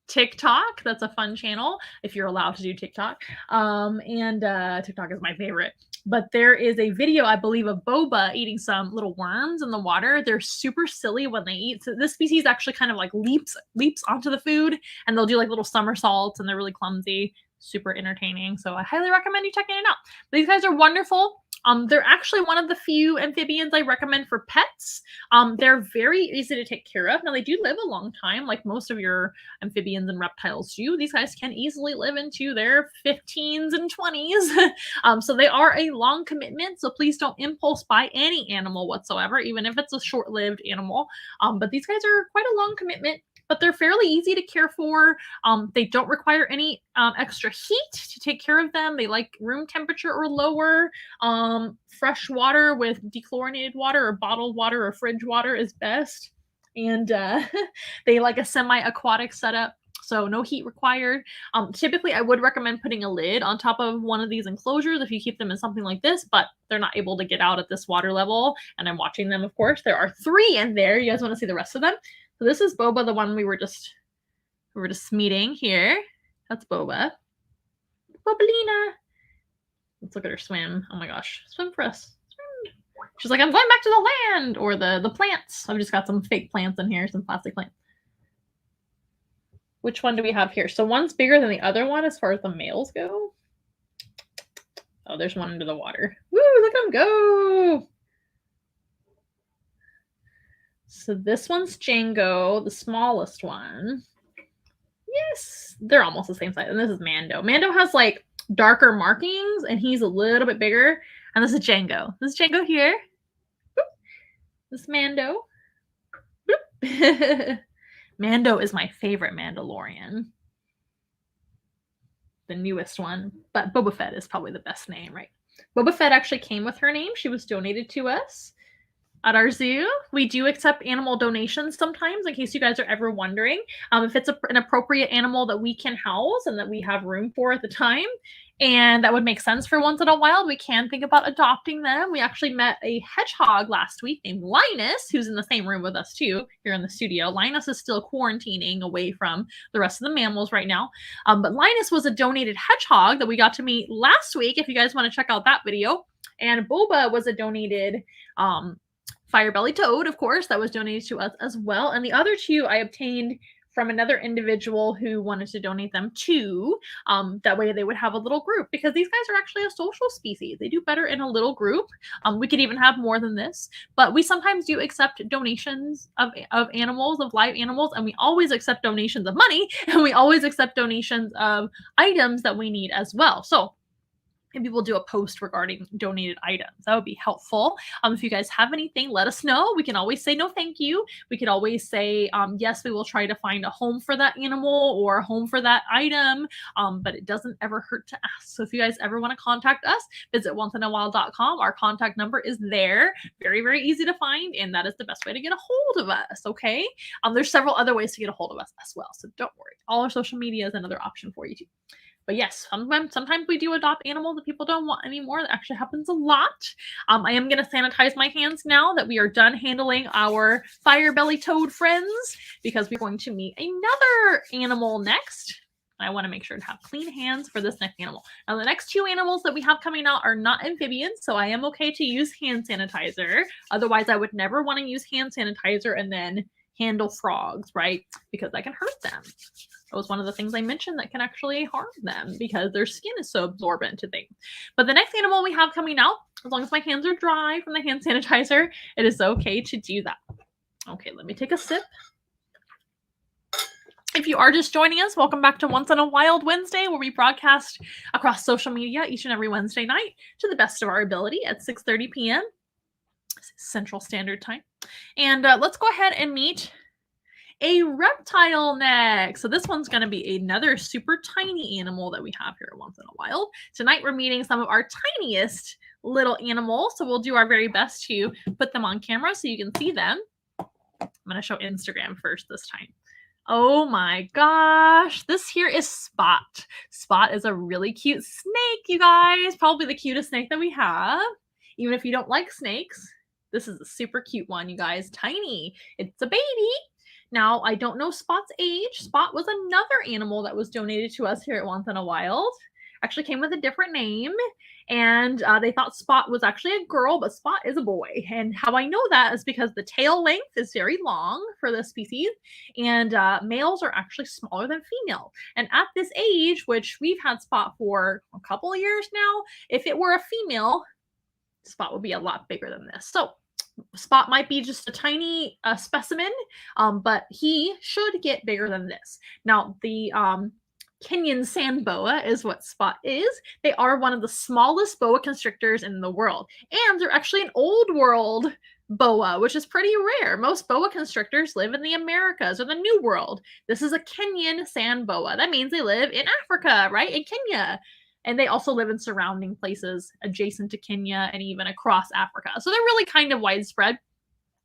Speaker 1: TikTok. That's a fun channel if you're allowed to do TikTok. TikTok is my favorite. But there is a video, I believe, of Boba eating some little worms in the water. They're super silly when they eat. So this species actually kind of like leaps onto the food, and they'll do like little somersaults, and they're really clumsy, super entertaining. So I highly recommend you checking it out. These guys are wonderful. They're actually one of the few amphibians I recommend for pets. They're very easy to take care of. Now, they do live a long time, like most of your amphibians and reptiles do. These guys can easily live into their 15s and 20s. So they are a long commitment. So please don't impulse buy any animal whatsoever, even if it's a short-lived animal. But these guys are quite a long commitment. But they're fairly easy to care for. They don't require any extra heat to take care of them. They like room temperature or lower. Fresh water with dechlorinated water or bottled water or fridge water is best. And they like a semi-aquatic setup, so no heat required. Typically, I would recommend putting a lid on top of one of these enclosures if you keep them in something like this, but they're not able to get out at this water level. And I'm watching them, of course. There are 3 in there. You guys want to see the rest of them? So this is Boba, the one we were just meeting here. That's Boba. Bobalina. Let's look at her swim. Oh my gosh. Swim for us. Swim. She's like, I'm going back to the land, or the plants. I've just got some fake plants in here, some plastic plants. Which one do we have here? So one's bigger than the other one as far as the males go. Oh, there's one under the water. Woo, look at them go. So this one's Django, the smallest one. Yes, they're almost the same size. And this is Mando. Mando has like darker markings, and he's a little bit bigger. And this is Django. This is Django here. Boop. This is Mando. Mando is my favorite Mandalorian. The newest one. But Boba Fett is probably the best name, right? Boba Fett actually came with her name. She was donated to us at our zoo. We do accept animal donations sometimes, in case you guys are ever wondering. If it's an appropriate animal that we can house and that we have room for at the time, and that would make sense for Once in a Wild, we can think about adopting them. We actually met a hedgehog last week named Linus, who's in the same room with us too, here in the studio. Linus is still quarantining away from the rest of the mammals right now. But Linus was a donated hedgehog that we got to meet last week, if you guys want to check out that video. And Boba was a donated Firebelly toad, of course, that was donated to us as well. And the other 2 I obtained from another individual who wanted to donate them too. That way they would have a little group, because these guys are actually a social species. They do better in a little group. We could even have more than this, but we sometimes do accept donations of animals, of live animals, and we always accept donations of money, and we always accept donations of items that we need as well. So maybe we'll do a post regarding donated items. That would be helpful. If you guys have anything, let us know. We can always say no thank you. We could always say, yes, we will try to find a home for that animal or a home for that item, but it doesn't ever hurt to ask. So if you guys ever want to contact us, visit onceinawild.com. Our contact number is there. Very, very easy to find, and that is the best way to get a hold of us, okay? There's several other ways to get a hold of us as well, so don't worry. All our social media is another option for you too. But yes, sometimes we do adopt animals that people don't want anymore. That actually happens a lot. I am going to sanitize my hands now that we are done handling our fire belly toad friends, because we're going to meet another animal next. I want to make sure to have clean hands for this next animal. Now, the next two animals that we have coming out are not amphibians, so I am okay to use hand sanitizer. Otherwise, I would never want to use hand sanitizer and then handle frogs, right? Because that can hurt them. That was one of the things I mentioned that can actually harm them because their skin is so absorbent to things. But the next animal we have coming out, as long as my hands are dry from the hand sanitizer, it is okay to do that. Okay, let me take a sip. If you are just joining us, welcome back to Once in a Wild Wednesday, where we broadcast across social media each and every Wednesday night to the best of our ability at 6:30 p.m. Central Standard Time. And let's go ahead and meet a reptile next. So this one's going to be another super tiny animal that we have here at Once in a Wild. Tonight we're meeting some of our tiniest little animals, so we'll do our very best to put them on camera so you can see them. I'm going to show Instagram first this time. Oh my gosh, this here is Spot. Spot is a really cute snake, you guys. Probably the cutest snake that we have. Even if you don't like snakes, this is a super cute one, you guys. Tiny. It's a baby. Now, I don't know Spot's age. Spot was another animal that was donated to us here at Once in a Wild. Actually came with a different name, and they thought Spot was actually a girl, but Spot is a boy. And how I know that is because the tail length is very long for this species, and males are actually smaller than female. And at this age, which we've had Spot for a couple of years now, if it were a female, Spot would be a lot bigger than this. So Spot might be just a tiny specimen, but he should get bigger than this. Now, the Kenyan Sand Boa is what Spot is. They are one of the smallest boa constrictors in the world, and they're actually an old world boa, which is pretty rare. Most boa constrictors live in the Americas or the New World. This is a Kenyan Sand Boa. That means they live in Africa, right? In Kenya. And they also live in surrounding places adjacent to Kenya and even across Africa. So they're really kind of widespread.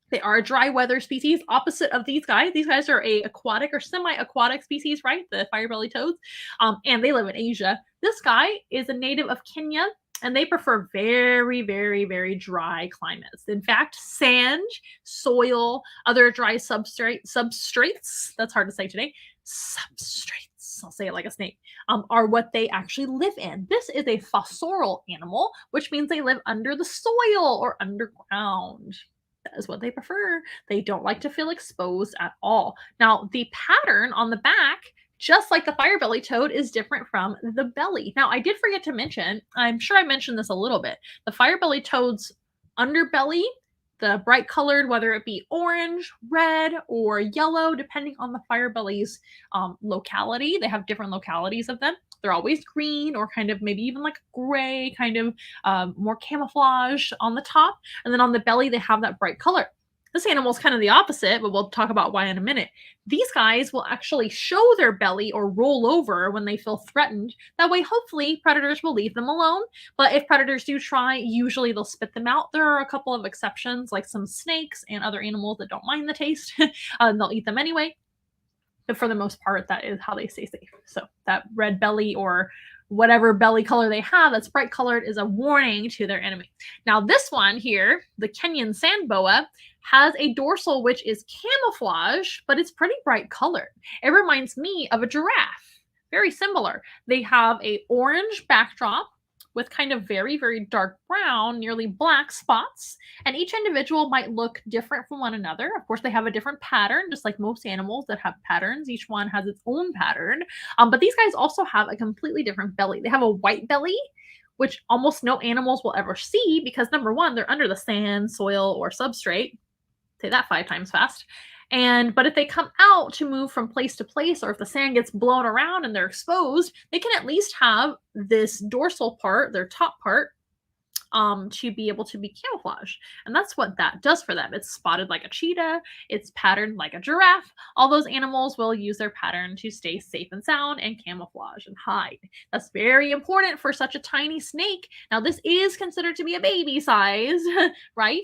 Speaker 1: They are a dry weather species, opposite of these guys. These guys are a aquatic or semi-aquatic species, right? The fire-belly toads. And they live in Asia. This guy is a native of Kenya, and they prefer very, very, very dry climates. In fact, sand, soil, other dry substrates, that's hard to say today, substrates, I'll say it like a snake, are what they actually live in. This is a fossorial animal, which means they live under the soil or underground. That is what they prefer. They don't like to feel exposed at all. Now, the pattern on the back, just like the fire-belly toad, is different from the belly. Now, I did forget to mention, I'm sure I mentioned this a little bit, the fire-belly toad's underbelly, the bright colored, whether it be orange, red, or yellow, depending on the fire-belly's locality. They have different localities of them. They're always green or kind of maybe even like gray, kind of more camouflage on the top. And then on the belly, they have that bright color. This animal is kind of the opposite, but we'll talk about why in a minute. These guys will actually show their belly or roll over when they feel threatened. That way, hopefully, predators will leave them alone. But if predators do try, usually they'll spit them out. There are a couple of exceptions, like some snakes and other animals that don't mind the taste, and they'll eat them anyway. But for the most part, that is how they stay safe. So that red belly or whatever belly color they have that's bright colored is a warning to their enemy. Now this one here, the Kenyan Sand Boa, has a dorsal which is camouflage, but it's pretty bright colored. It reminds me of a giraffe. Very similar. They have a orange backdrop with kind of very, very dark brown, nearly black spots. And each individual might look different from one another. Of course, they have a different pattern, just like most animals that have patterns. Each one has its own pattern. But these guys also have a completely different belly. They have a white belly, which almost no animals will ever see because, number one, they're under the sand, soil, or substrate. Say that 5 times fast. But if they come out to move from place to place, or if the sand gets blown around and they're exposed, they can at least have this dorsal part, their top part, to be able to be camouflaged. And that's what that does for them. It's spotted like a cheetah, it's patterned like a giraffe. All those animals will use their pattern to stay safe and sound and camouflage and hide. That's very important for such a tiny snake. Now, this is considered to be a baby size, right?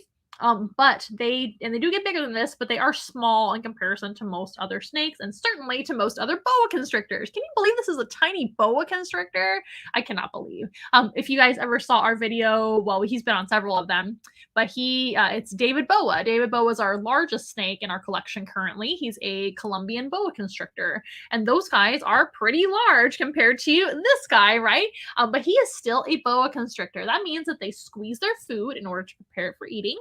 Speaker 1: But they do get bigger than this, but they are small in comparison to most other snakes and certainly to most other boa constrictors. Can you believe this is a tiny boa constrictor? I cannot believe. If you guys ever saw our video, well, he's been on several of them, but it's David Boa. David Boa is our largest snake in our collection currently. He's a Colombian boa constrictor, and those guys are pretty large compared to this guy, right? But he is still a boa constrictor. That means that they squeeze their food in order to prepare it for eating.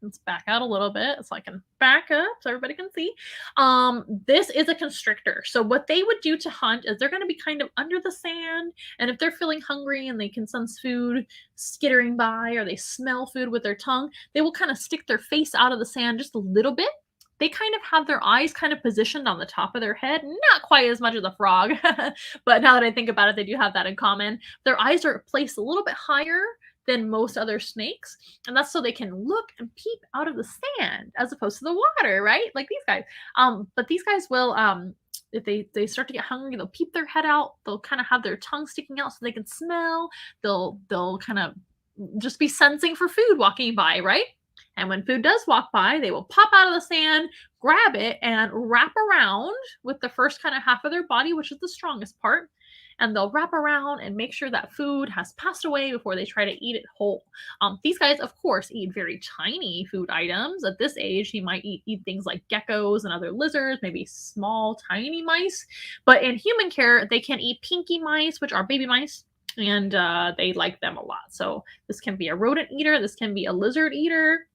Speaker 1: Let's back out a little bit so I can back up so everybody can see. This is a constrictor. So what they would do to hunt is they're going to be kind of under the sand, and if they're feeling hungry and they can sense food skittering by, or they smell food with their tongue, they will kind of stick their face out of the sand just a little bit. They kind of have their eyes kind of positioned on the top of their head, not quite as much as a frog, but now that I think about it, they do have that in common. Their eyes are placed a little bit higher than most other snakes, and that's so they can look and peep out of the sand as opposed to the water, right? Like these guys. But these guys will, if they start to get hungry, they'll peep their head out. They'll kind of have their tongue sticking out so they can smell. They'll kind of just be sensing for food walking by, right? And when food does walk by, they will pop out of the sand, grab it, and wrap around with the first kind of half of their body, which is the strongest part. And they'll wrap around and make sure that food has passed away before they try to eat it whole. These guys, of course, eat very tiny food items. At this age, he might eat things like geckos and other lizards, maybe small, tiny mice. But in human care, they can eat pinky mice, which are baby mice, and they like them a lot. So this can be a rodent eater. This can be a lizard eater.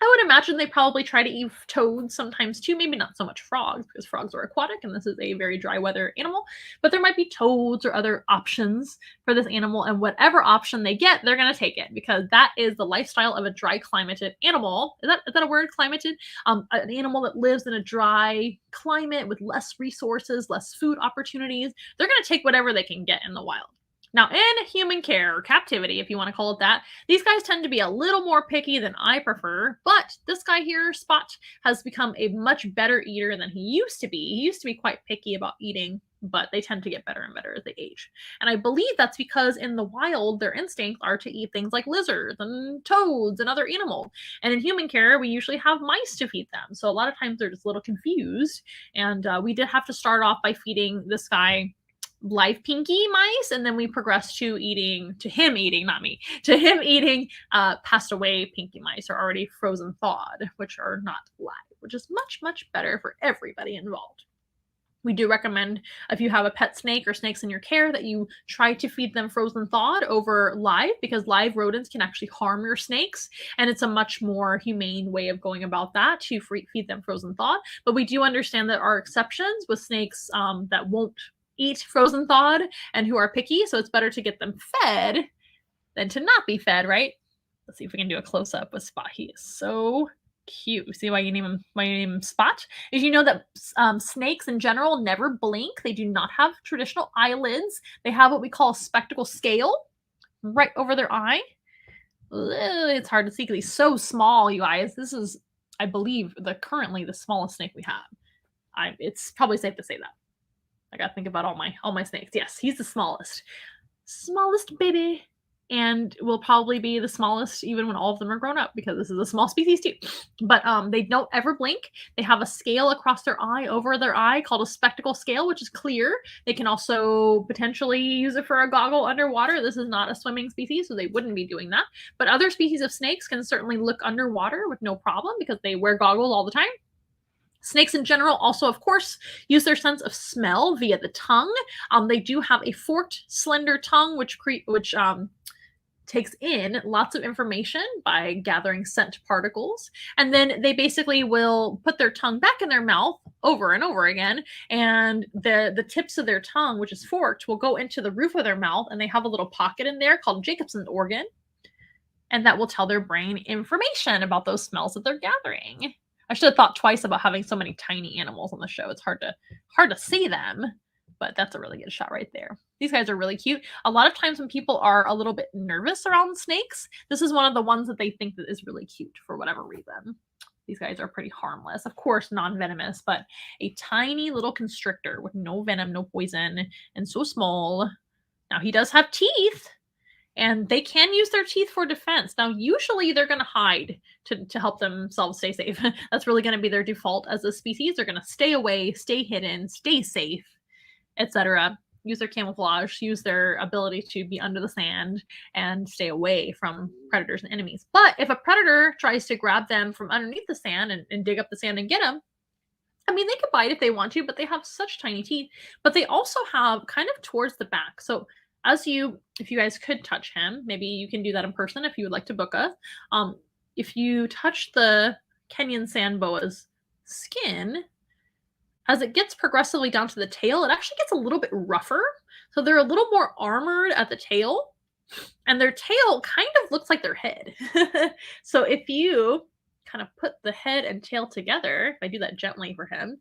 Speaker 1: I would imagine they probably try to eat toads sometimes too, maybe not so much frogs, because frogs are aquatic and this is a very dry weather animal, but there might be toads or other options for this animal, and whatever option they get, they're going to take it, because that is the lifestyle of a dry climated animal. Is that a word, climated? An animal that lives in a dry climate with less resources, less food opportunities. They're going to take whatever they can get in the wild. Now, in human care, or captivity, if you want to call it that, these guys tend to be a little more picky than I prefer, but this guy here, Spot, has become a much better eater than he used to be. He used to be quite picky about eating, but they tend to get better and better as they age. And I believe that's because in the wild, their instincts are to eat things like lizards and toads and other animals. And in human care, we usually have mice to feed them. So a lot of times they're just a little confused. And we did have to start off by feeding this guy live pinky mice, and then we progressed to him eating passed away pinky mice, or already frozen thawed, which are not live, which is much, much better for everybody involved. We do recommend, if you have a pet snake or snakes in your care, that you try to feed them frozen thawed over live, because live rodents can actually harm your snakes, and it's a much more humane way of going about that, to feed them frozen thawed. But we do understand that are exceptions with snakes that won't eat frozen thawed and who are picky, so it's better to get them fed than to not be fed, right? Let's see if we can do a close-up with Spot. He is so cute. See why you name him Spot? Did you know that snakes in general never blink? They do not have traditional eyelids. They have what we call a spectacle scale right over their eye. It's hard to see because he's so small, you guys. This is, I believe, currently the smallest snake we have. It's probably safe to say that. I gotta think about all my snakes. Yes, he's the smallest baby, and will probably be the smallest even when all of them are grown up, because this is a small species too. But they don't ever blink. They have a scale across their eye, over their eye, called a spectacle scale, which is clear. They can also potentially use it for a goggle underwater. This is not a swimming species, so they wouldn't be doing that. But other species of snakes can certainly look underwater with no problem, because they wear goggles all the time. Snakes in general also, of course, use their sense of smell via the tongue. They do have a forked, slender tongue, which takes in lots of information by gathering scent particles. And then they basically will put their tongue back in their mouth over and over again. And the tips of their tongue, which is forked, will go into the roof of their mouth. And they have a little pocket in there called Jacobson's organ. And that will tell their brain information about those smells that they're gathering. I should have thought twice about having so many tiny animals on the show. It's hard to see them, but that's a really good shot right there. These guys are really cute. A lot of times when people are a little bit nervous around snakes, this is one of the ones that they think that is really cute for whatever reason. These guys are pretty harmless. Of course, non-venomous, but a tiny little constrictor with no venom, no poison, and so small. Now, he does have teeth, and they can use their teeth for defense. Now, usually they're going to hide to help themselves stay safe. That's really going to be their default as a species. They're going to stay away, stay hidden, stay safe, etc. Use their camouflage, use their ability to be under the sand and stay away from predators and enemies. But if a predator tries to grab them from underneath the sand and dig up the sand and get them, I mean, they could bite if they want to, but they have such tiny teeth. But they also have kind of towards the back. So if you guys could touch him, maybe you can do that in person if you would like to book us. If you touch the Kenyan San Boa's skin, as it gets progressively down to the tail, it actually gets a little bit rougher. So they're a little more armored at the tail, and their tail kind of looks like their head. So if you kind of put the head and tail together, if I do that gently for him,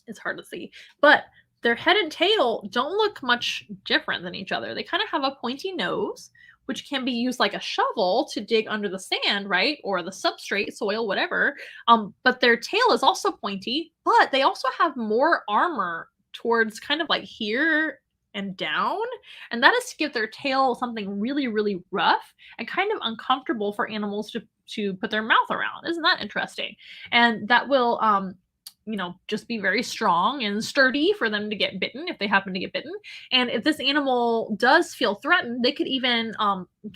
Speaker 1: it's hard to see, but their head and tail don't look much different than each other. They kind of have a pointy nose, which can be used like a shovel to dig under the sand, right? Or the substrate, soil, whatever. But their tail is also pointy, but they also have more armor towards kind of like here and down. And that is to give their tail something really, really rough and kind of uncomfortable for animals to put their mouth around. Isn't that interesting? And that will, just be very strong and sturdy for them to get bitten if they happen to get bitten. And if this animal does feel threatened, they could even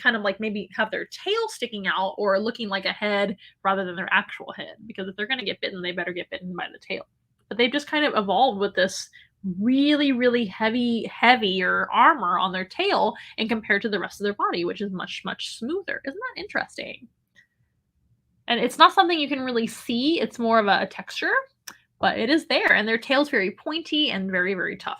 Speaker 1: kind of like maybe have their tail sticking out or looking like a head rather than their actual head. Because if they're going to get bitten, they better get bitten by the tail. But they've just kind of evolved with this really, really heavier armor on their tail and compared to the rest of their body, which is much, much smoother. Isn't that interesting? And it's not something you can really see. It's more of a texture. But it is there, and their tail's very pointy and very, very tough.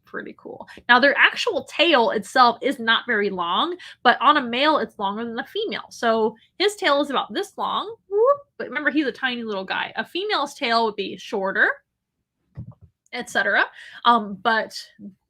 Speaker 1: Pretty cool. Now, their actual tail itself is not very long, but on a male, it's longer than a female. So his tail is about this long, but remember, he's a tiny little guy. A female's tail would be shorter, etc. But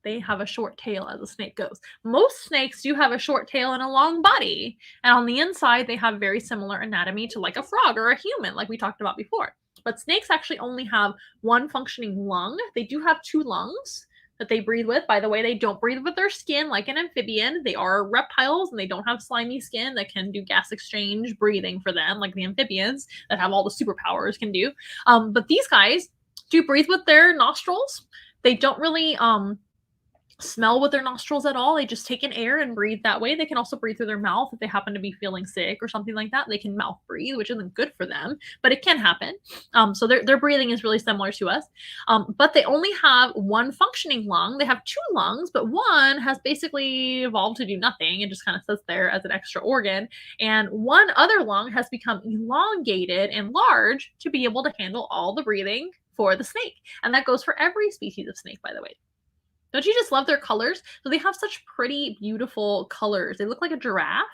Speaker 1: they have a short tail as a snake goes. Most snakes do have a short tail and a long body, and on the inside, they have very similar anatomy to like a frog or a human, like we talked about before. But snakes actually only have one functioning lung. They do have two lungs that they breathe with. By the way, they don't breathe with their skin like an amphibian. They are reptiles, and they don't have slimy skin that can do gas exchange breathing for them like the amphibians that have all the superpowers can do. But these guys do breathe with their nostrils. They don't really smell with their nostrils at all. They just take in air and breathe that way. They can also breathe through their mouth if they happen to be feeling sick or something like that. They can mouth breathe, which isn't good for them, but it can happen. So their breathing is really similar to us. But they only have one functioning lung. They have two lungs, but one has basically evolved to do nothing. It just kind of sits there as an extra organ. And one other lung has become elongated and large to be able to handle all the breathing for the snake. And that goes for every species of snake, by the way. Don't you just love their colors? So they have such pretty, beautiful colors. They look like a giraffe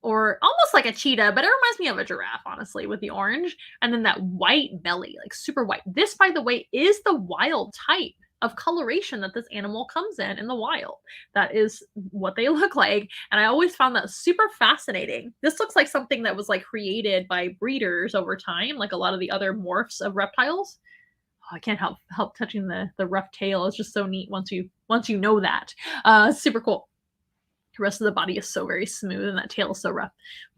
Speaker 1: or almost like a cheetah, but it reminds me of a giraffe, honestly, with the orange. And then that white belly, like super white. This, by the way, is the wild type of coloration that this animal comes in the wild. That is what they look like. And I always found that super fascinating. This looks like something that was like created by breeders over time, like a lot of the other morphs of reptiles. I can't help touching the rough tail. It's just so neat once you know that. Super cool. The rest of the body is so very smooth and that tail is so rough.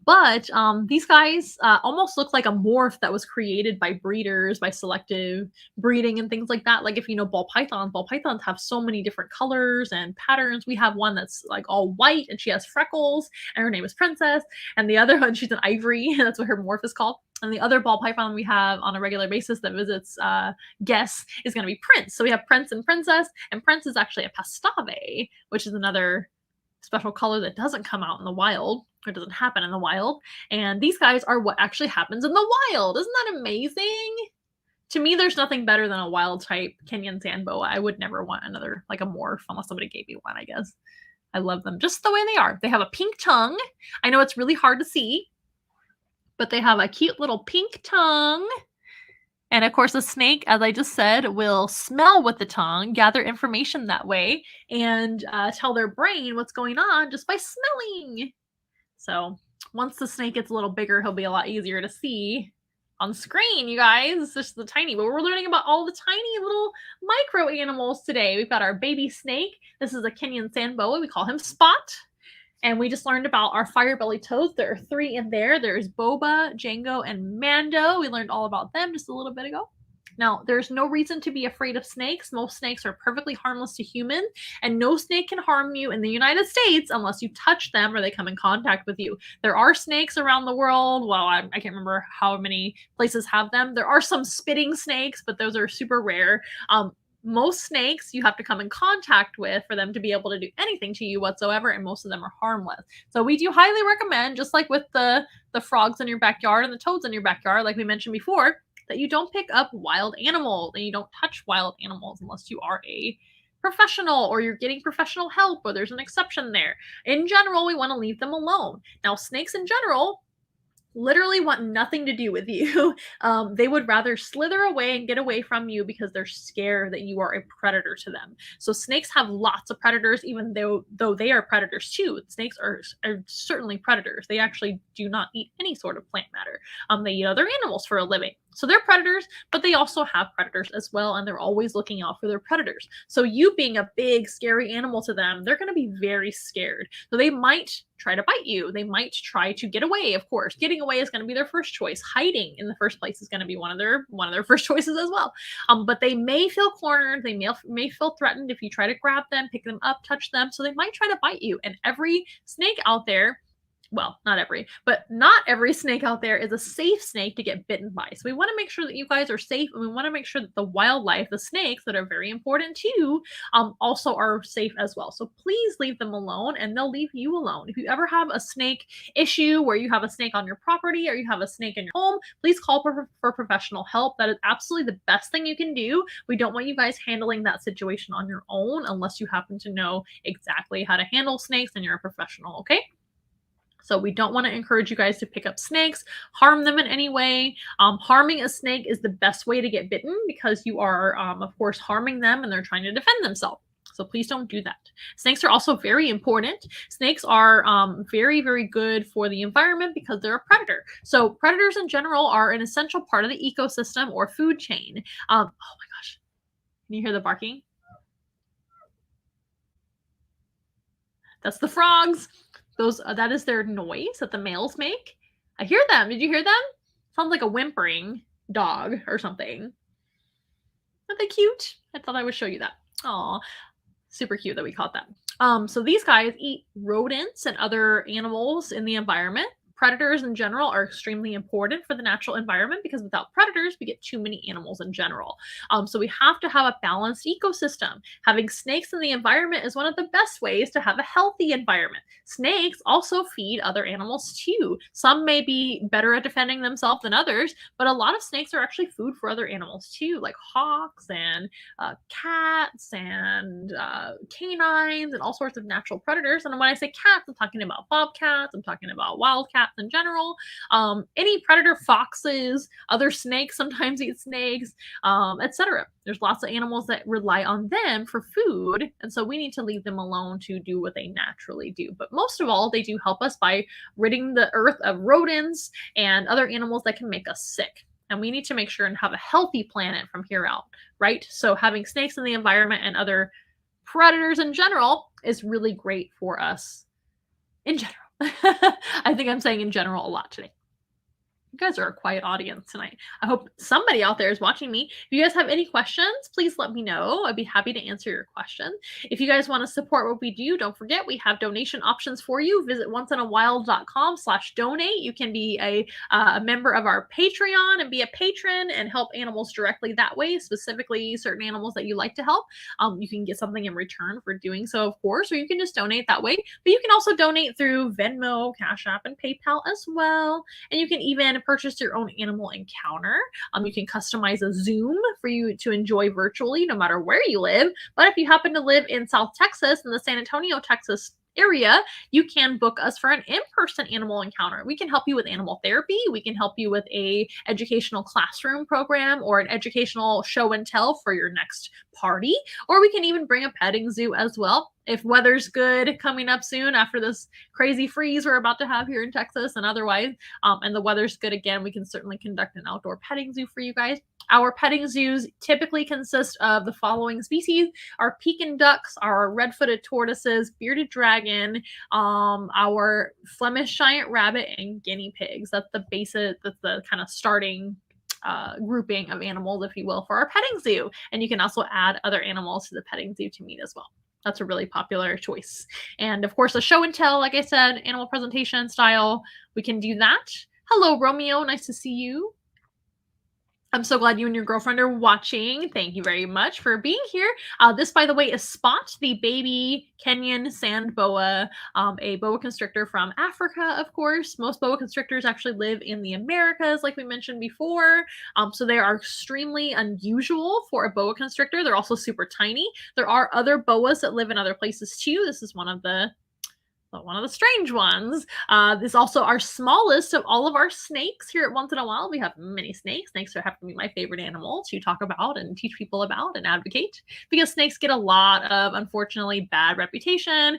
Speaker 1: But these guys almost look like a morph that was created by breeders, by selective breeding and things like that. Like if you know ball pythons have so many different colors and patterns. We have one that's like all white and she has freckles and her name is Princess. And the other one, she's an ivory, and that's what her morph is called. And the other ball python we have on a regular basis that visits guests is going to be Prince. So we have Prince and Princess, and Prince is actually a pastave, which is another special color that doesn't come out in the wild, or doesn't happen in the wild. And these guys are what actually happens in the wild. Isn't that amazing? To me, there's nothing better than a wild type Kenyan Sand Boa. I would never want another, like a morph, unless somebody gave me one, I guess. I love them just the way they are. They have a pink tongue. I know it's really hard to see, but they have a cute little pink tongue. And of course, a snake, as I just said, will smell with the tongue, gather information that way, and tell their brain what's going on just by smelling. So once the snake gets a little bigger, he'll be a lot easier to see on screen, you guys. It's just the tiny, but we're learning about all the tiny little micro animals today. We've got our baby snake. This is a Kenyan San Boa. We call him Spot. And we just learned about our fire-bellied toads. There are 3 in there. There's Boba, Django, and Mando. We learned all about them just a little bit ago. Now, there's no reason to be afraid of snakes. Most snakes are perfectly harmless to humans, and no snake can harm you in the United States unless you touch them or they come in contact with you. There are snakes around the world. Well, I can't remember how many places have them. There are some spitting snakes, but those are super rare. Most snakes you have to come in contact with for them to be able to do anything to you whatsoever, and most of them are harmless. So we do highly recommend, just like with the frogs in your backyard and the toads in your backyard, like we mentioned before, that you don't pick up wild animals and you don't touch wild animals unless you are a professional or you're getting professional help or there's an exception there. In general, we want to leave them alone. Now, snakes in general literally want nothing to do with you. They would rather slither away and get away from you because they're scared that you are a predator to them. So snakes have lots of predators, even though they are predators too. Snakes are certainly predators. They actually do not eat any sort of plant matter. They eat other animals for a living. So they're predators, but they also have predators as well, and they're always looking out for their predators. So you being a big, scary animal to them, they're going to be very scared. So they might try to bite you. They might try to get away, of course. Getting away is going to be their first choice. Hiding in the first place is going to be one of their first choices as well. But they may feel cornered. They may feel threatened if you try to grab them, pick them up, touch them. So they might try to bite you. And every snake out there, well, not every snake out there is a safe snake to get bitten by. So we want to make sure that you guys are safe, and we want to make sure that the wildlife, the snakes that are very important too, also are safe as well. So please leave them alone, and they'll leave you alone. If you ever have a snake issue where you have a snake on your property or you have a snake in your home, please call for professional help. That is absolutely the best thing you can do. We don't want you guys handling that situation on your own unless you happen to know exactly how to handle snakes and you're a professional, okay? So we don't want to encourage you guys to pick up snakes, harm them in any way. Harming a snake is the best way to get bitten because you are, of course, harming them and they're trying to defend themselves. So please don't do that. Snakes are also very important. Snakes are very, very good for the environment because they're a predator. So predators in general are an essential part of the ecosystem or food chain. Oh my gosh. Can you hear the barking? That's the frogs. That is their noise that the males make. I hear them. Did you hear them? Sounds like a whimpering dog or something. Aren't they cute? I thought I would show you that. Aw, super cute that we caught that. So these guys eat rodents and other animals in the environment. Predators in general are extremely important for the natural environment because without predators, we get too many animals in general. So we have to have a balanced ecosystem. Having snakes in the environment is one of the best ways to have a healthy environment. Snakes also feed other animals too. Some may be better at defending themselves than others, but a lot of snakes are actually food for other animals too, like hawks and cats and canines and all sorts of natural predators. And when I say cats, I'm talking about bobcats, I'm talking about wildcats in general. Any predator, foxes, other snakes sometimes eat snakes, etc. There's lots of animals that rely on them for food, and so we need to leave them alone to do what they naturally do. But most of all, they do help us by ridding the earth of rodents and other animals that can make us sick. And we need to make sure and have a healthy planet from here out, right? So having snakes in the environment and other predators in general is really great for us in general. I think I'm saying in general a lot today. You guys are a quiet audience tonight. I hope somebody out there is watching me. If you guys have any questions, please let me know. I'd be happy to answer your question. If you guys want to support what we do, don't forget we have donation options for you. Visit onceinawild.com/donate. You can be a member of our Patreon and be a patron and help animals directly that way, specifically certain animals that you like to help. You can get something in return for doing so, of course, or you can just donate that way. But you can also donate through Venmo, Cash App, and PayPal as well. And you can even purchase your own animal encounter. You can customize a Zoom for you to enjoy virtually no matter where you live. But if you happen to live in South Texas, in the San Antonio, Texas area, you can book us for an in-person animal encounter. We can help you with animal therapy. We can help you with a educational classroom program or an educational show and tell for your next party, or we can even bring a petting zoo as well. If weather's good coming up soon after this crazy freeze we're about to have here in Texas and otherwise, and the weather's good again, we can certainly conduct an outdoor petting zoo for you guys. Our petting zoos typically consist of the following species: our Pekin ducks, our red-footed tortoises, bearded dragon, our Flemish giant rabbit, and guinea pigs. That's the basic, that's the kind of starting grouping of animals, if you will, for our petting zoo. And you can also add other animals to the petting zoo to meet as well. That's a really popular choice. And of course, a show and tell, like I said, animal presentation style, we can do that. Hello, Romeo. Nice to see you. I'm so glad you and your girlfriend are watching. Thank you very much for being here. This, by the way, is Spot, the baby Kenyan Sand Boa, a boa constrictor from Africa, of course. Most boa constrictors actually live in the Americas, like we mentioned before. So they are extremely unusual for a boa constrictor. They're also super tiny. There are other boas that live in other places too. This is one of the strange ones. This is also our smallest of all of our snakes here at Once in a While. We have many snakes. Snakes happen to be my favorite animal to talk about and teach people about and advocate, because snakes get a lot of, unfortunately, bad reputation.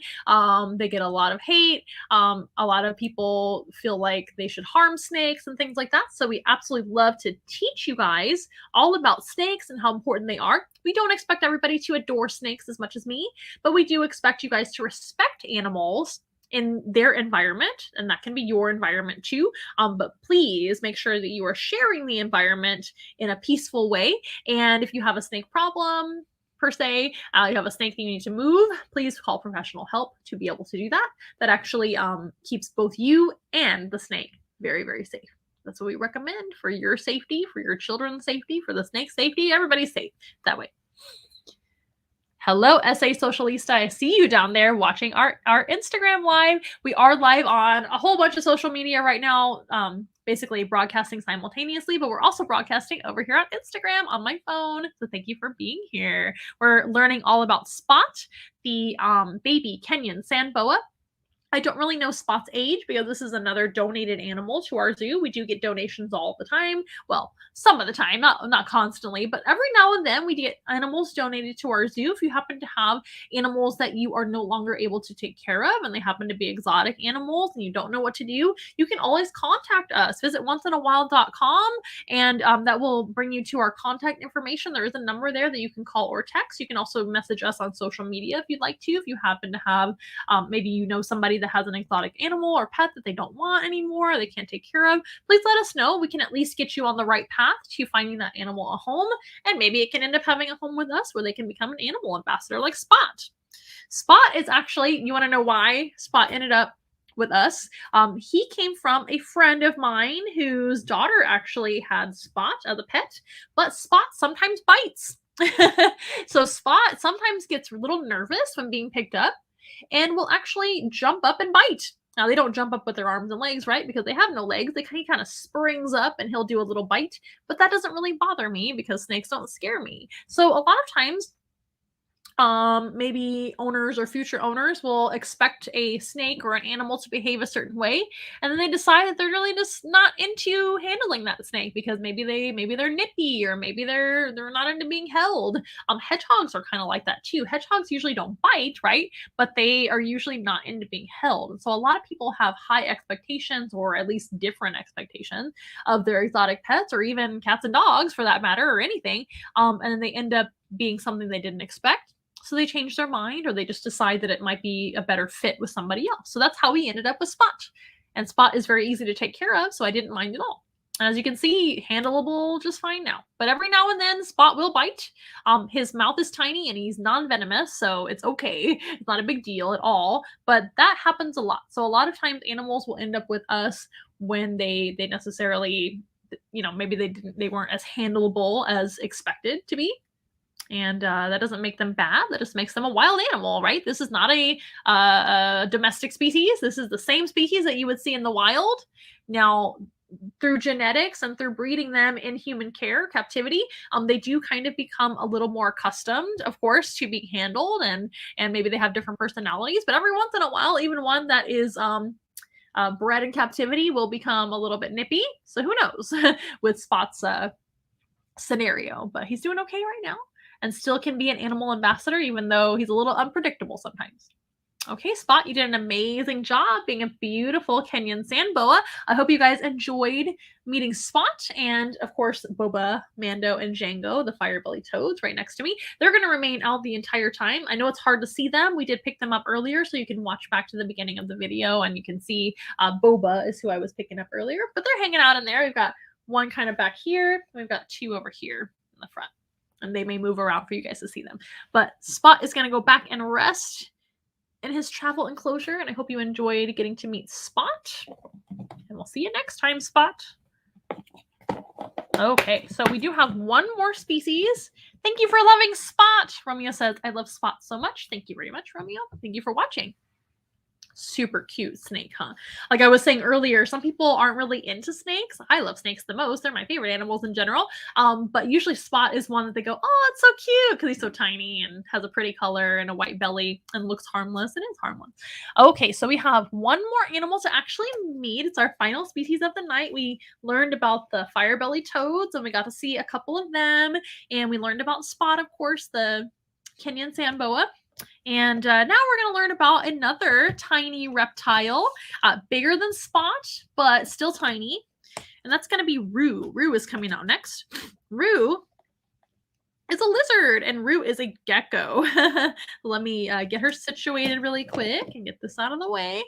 Speaker 1: They get a lot of hate. A lot of people feel like they should harm snakes and things like that. So we absolutely love to teach you guys all about snakes and how important they are. We don't expect everybody to adore snakes as much as me, but we do expect you guys to respect animals in their environment, and that can be your environment too. But please make sure that you are sharing the environment in a peaceful way. And if you have a snake problem, per se, you have a snake that you need to move, please call professional help to be able to do that. That actually keeps both you and the snake very, very safe. That's what we recommend for your safety, for your children's safety, for the snake's safety. Everybody's safe that way. Hello, SA Socialista. I see you down there watching our Instagram live. We are live on a whole bunch of social media right now, basically broadcasting simultaneously, but we're also broadcasting over here on Instagram on my phone. So thank you for being here. We're learning all about Spot, the baby Kenyan San Boa. I don't really know Spot's age because this is another donated animal to our zoo. We do get donations all the time. Well, some of the time, not constantly, but every now and then we get animals donated to our zoo. If you happen to have animals that you are no longer able to take care of and they happen to be exotic animals and you don't know what to do, you can always contact us. Visit onceinawild.com and that will bring you to our contact information. There is a number there that you can call or text. You can also message us on social media if you'd like to. If you happen to have, maybe you know somebody that has an exotic animal or pet that they don't want anymore, they can't take care of, please let us know. We can at least get you on the right path to finding that animal a home, and maybe it can end up having a home with us where they can become an animal ambassador like Spot. Spot is actually, you want to know why Spot ended up with us? He came from a friend of mine whose daughter actually had Spot as a pet, but Spot sometimes bites. So Spot sometimes gets a little nervous when being picked up and will actually jump up and bite. Now, they don't jump up with their arms and legs, right? Because they have no legs. He kind of springs up and he'll do a little bite. But that doesn't really bother me because snakes don't scare me. So a lot of times, maybe owners or future owners will expect a snake or an animal to behave a certain way, and then they decide that they're really just not into handling that snake because maybe they're nippy, or maybe they're not into being held. Hedgehogs are kind of like that too. Hedgehogs usually don't bite, right? But they are usually not into being held. And so a lot of people have high expectations, or at least different expectations, of their exotic pets, or even cats and dogs for that matter, or anything. And then they end up being something they didn't expect. So they change their mind, or they just decide that it might be a better fit with somebody else. So that's how we ended up with Spot. And Spot is very easy to take care of, so I didn't mind at all. And as you can see, handleable just fine now. But every now and then, Spot will bite. His mouth is tiny and he's non-venomous, so it's okay. It's not a big deal at all. But that happens a lot. So a lot of times animals will end up with us when they necessarily, maybe they weren't as handleable as expected to be. And that doesn't make them bad. That just makes them a wild animal, right? This is not a domestic species. This is the same species that you would see in the wild. Now, through genetics and through breeding them in human care captivity, they do kind of become a little more accustomed, of course, to being handled, and maybe they have different personalities. But every once in a while, even one that is bred in captivity will become a little bit nippy. So who knows with Spot's scenario? But he's doing okay right now, and still can be an animal ambassador, even though he's a little unpredictable sometimes. Okay, Spot, you did an amazing job being a beautiful Kenyan Sand Boa. I hope you guys enjoyed meeting Spot and, of course, Boba, Mando, and Django, the fire-bellied toads right next to me. They're going to remain out the entire time. I know it's hard to see them. We did pick them up earlier, so you can watch back to the beginning of the video, and you can see Boba is who I was picking up earlier. But they're hanging out in there. We've got one kind of back here. We've got two over here in the front. And they may move around for you guys to see them. But Spot is going to go back and rest in his travel enclosure, and I hope you enjoyed getting to meet Spot. And we'll see you next time, Spot. Okay, so we do have one more species. Thank you for loving Spot. Romeo says, I love Spot so much. Thank you very much, Romeo. Thank you for watching. Super cute snake, huh? Like I was saying earlier, some people aren't really into snakes. I love snakes the most. They're my favorite animals in general. But usually Spot is one that they go, oh, it's so cute because he's so tiny and has a pretty color and a white belly and looks harmless. It is harmless. Okay, so we have one more animal to actually meet. It's our final species of the night. We learned about the fire-bellied toads, and we got to see a couple of them. And we learned about Spot, of course, the Kenyan San Boa. And now we're going to learn about another tiny reptile, bigger than Spot, but still tiny. And that's going to be Roo. Roo is coming out next. Roo is a lizard, and Roo is a gecko. Let me get her situated really quick and get this out of the way.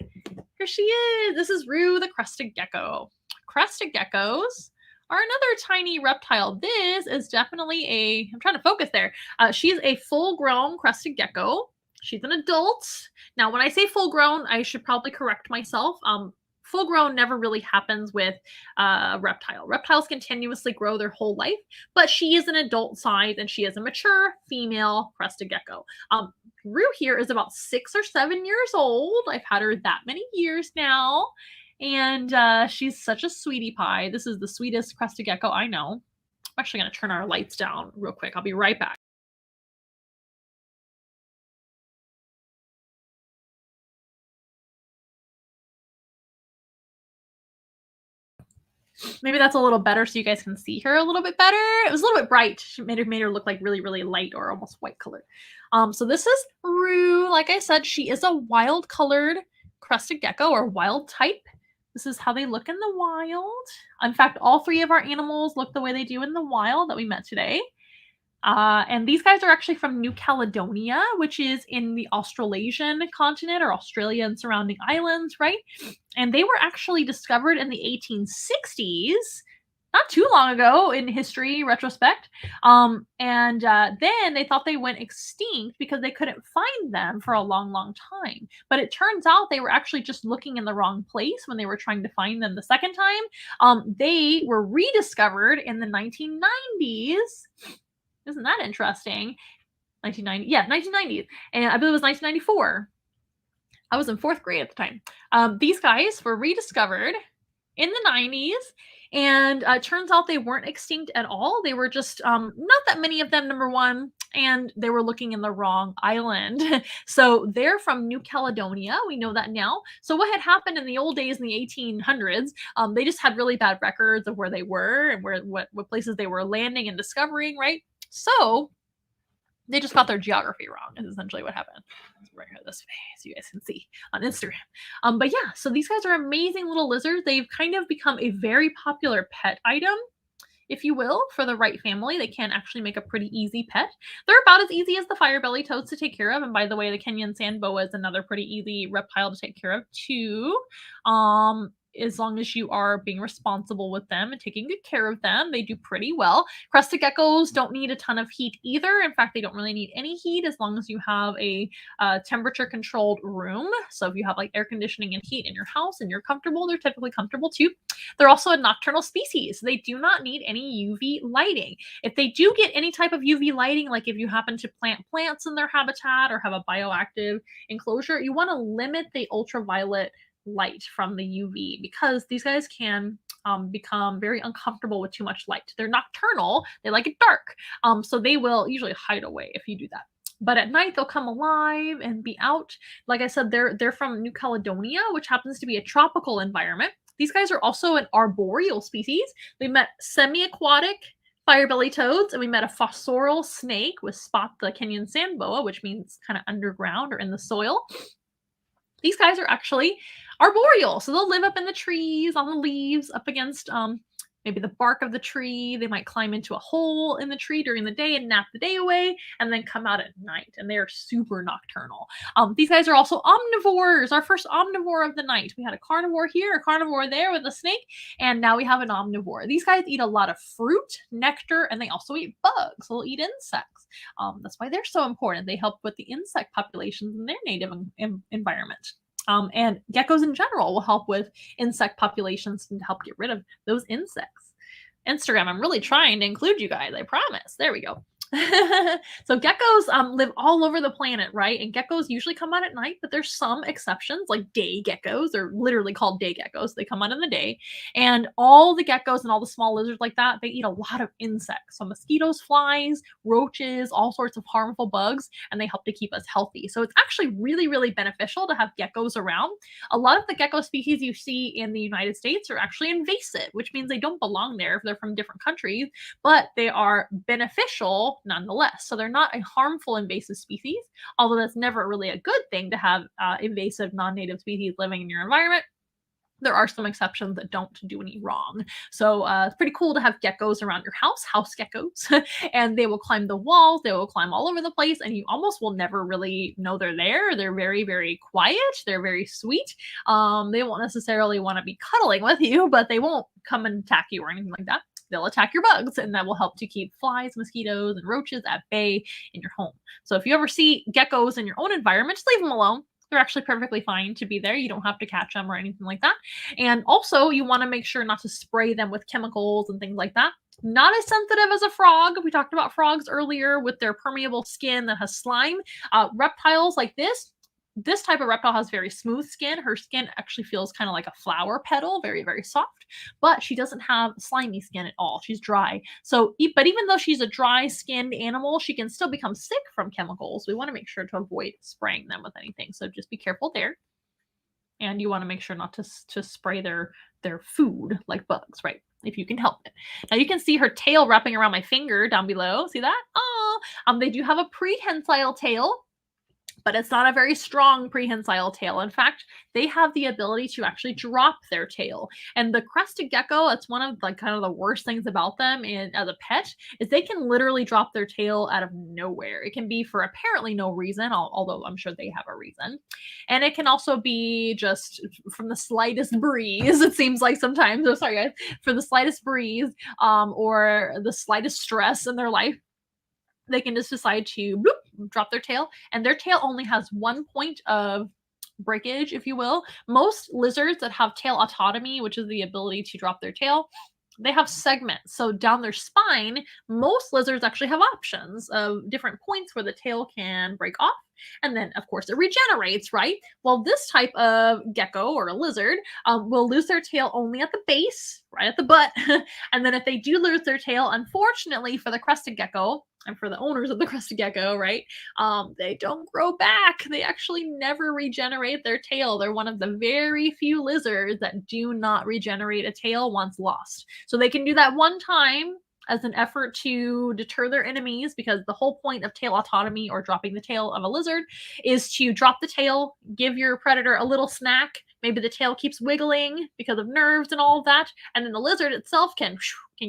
Speaker 1: Here she is. This is Roo, the Crested Gecko. Crested Geckos are another tiny reptile. This is definitely I'm trying to focus there. She's a full-grown Crested Gecko. She's an adult. Now, when I say full-grown, I should probably correct myself. Full-grown never really happens with reptile. Reptiles continuously grow their whole life, but she is an adult size, and she is a mature female Crested Gecko. Roo here is about 6 or 7 years old. I've had her that many years now. And she's such a sweetie pie. This is the sweetest Crested Gecko I know. I'm actually going to turn our lights down real quick. I'll be right back. Maybe that's a little better so you guys can see her a little bit better. It was a little bit bright. She made her look like really, really light or almost white colored. So this is Roo. Like I said, she is a wild colored Crested Gecko or wild type. This is how they look in the wild. In fact, all 3 of our animals look the way they do in the wild that we met today. And these guys are actually from New Caledonia, which is in the Australasian continent or Australia and surrounding islands, right? And they were actually discovered in the 1860s, not too long ago in history retrospect. Then they thought they went extinct because they couldn't find them for a long, long time. But it turns out they were actually just looking in the wrong place when they were trying to find them the second time. They were rediscovered in the 1990s. Isn't that interesting? 1990, yeah, 1990s. And I believe it was 1994. I was in 4th grade at the time. These guys were rediscovered in the 90s, and it turns out they weren't extinct at all. They were just not that many of them, number one, and they were looking in the wrong island. So they're from New Caledonia. We know that now. So what had happened in the old days in the 1800s, they just had really bad records of where they were and what places they were landing and discovering, right? So they just got their geography wrong, is essentially what happened. Let's bring her this way so you guys can see on Instagram. But yeah, so these guys are amazing little lizards. They've kind of become a very popular pet item, if you will, for the right family. They can actually make a pretty easy pet. They're about as easy as the fire-bellied toads to take care of. And by the way, the Kenyan Sand Boa is another pretty easy reptile to take care of too. As long as you are being responsible with them and taking good care of them, they do pretty well. Crested geckos don't need a ton of heat either. In fact, they don't really need any heat as long as you have a temperature-controlled room. So if you have like air conditioning and heat in your house and you're comfortable, they're typically comfortable too. They're also a nocturnal species. So they do not need any UV lighting. If they do get any type of UV lighting, like if you happen to plant plants in their habitat or have a bioactive enclosure, you want to limit the ultraviolet light from the UV because these guys can become very uncomfortable with too much light. They're nocturnal, they like it dark, so they will usually hide away if you do that. But at night they'll come alive and be out. Like I said, they're from New Caledonia, which happens to be a tropical environment. These guys are also an arboreal species. We met semi-aquatic firebelly toads, and we met a fossorial snake with Spot the Kenyan Sand Boa, which means kind of underground or in the soil. These guys are actually arboreal, so they'll live up in the trees, on the leaves, up against maybe the bark of the tree. They might climb into a hole in the tree during the day and nap the day away, and then come out at night, and they are super nocturnal. These guys are also omnivores, our first omnivore of the night. We had a carnivore here, a carnivore there with a snake, and now we have an omnivore. These guys eat a lot of fruit, nectar, and they also eat bugs. They'll eat insects. That's why they're so important. They help with the insect populations in their native environment. And geckos in general will help with insect populations and help get rid of those insects. Instagram, I'm really trying to include you guys, I promise. There we go. So geckos live all over the planet, right? And geckos usually come out at night, but there's some exceptions, like day geckos. They're literally called day geckos. They come out in the day. And all the geckos and all the small lizards like that, they eat a lot of insects. So mosquitoes, flies, roaches, all sorts of harmful bugs, and they help to keep us healthy. So it's actually really, really beneficial to have geckos around. A lot of the gecko species you see in the United States are actually invasive, which means they don't belong there if they're from different countries, but they are beneficial nonetheless. So they're not a harmful invasive species, although that's never really a good thing to have invasive non-native species living in your environment. There are some exceptions that don't do any wrong. So it's pretty cool to have geckos around your house geckos, and they will climb the walls, they will climb all over the place, and you almost will never really know they're there. They're very, very quiet. They're very sweet. They won't necessarily want to be cuddling with you, but they won't come and attack you or anything like that. They'll attack your bugs, and that will help to keep flies, mosquitoes, and roaches at bay in your home. So if you ever see geckos in your own environment, just leave them alone. They're actually perfectly fine to be there. You don't have to catch them or anything like that. And also, you want to make sure not to spray them with chemicals and things like that. Not as sensitive as a frog. We talked about frogs earlier with their permeable skin that has slime. Reptiles like this type of reptile has very smooth skin. Her skin actually feels kind of like a flower petal, very, very soft, but she doesn't have slimy skin at all. She's dry. So, but even though she's a dry skinned animal, she can still become sick from chemicals. We want to make sure to avoid spraying them with anything. So just be careful there. And you want to make sure not to spray their food like bugs, right? If you can help it. Now you can see her tail wrapping around my finger down below. See that? Oh, they do have a prehensile tail, but it's not a very strong prehensile tail. In fact, they have the ability to actually drop their tail. And the crested gecko, that's one of like kind of the worst things about them as a pet, is they can literally drop their tail out of nowhere. It can be for apparently no reason, although I'm sure they have a reason. And it can also be just from the slightest breeze, it seems like sometimes, oh sorry guys, for the slightest breeze or the slightest stress in their life, they can just decide to bloop, drop their tail, and their tail only has 1 point of breakage, if you will. Most lizards that have tail autotomy, which is the ability to drop their tail, they have segments. So down their spine, most lizards actually have options of different points where the tail can break off. And then, of course, it regenerates, right? Well, this type of gecko or a lizard will lose their tail only at the base, right at the butt. And then if they do lose their tail, unfortunately for the crested gecko, and for the owners of the crested gecko, right, they don't grow back. They actually never regenerate their tail. They're one of the very few lizards that do not regenerate a tail once lost. So they can do that one time as an effort to deter their enemies, because the whole point of tail autotomy or dropping the tail of a lizard is to drop the tail, give your predator a little snack. Maybe the tail keeps wiggling because of nerves and all of that, and then the lizard itself can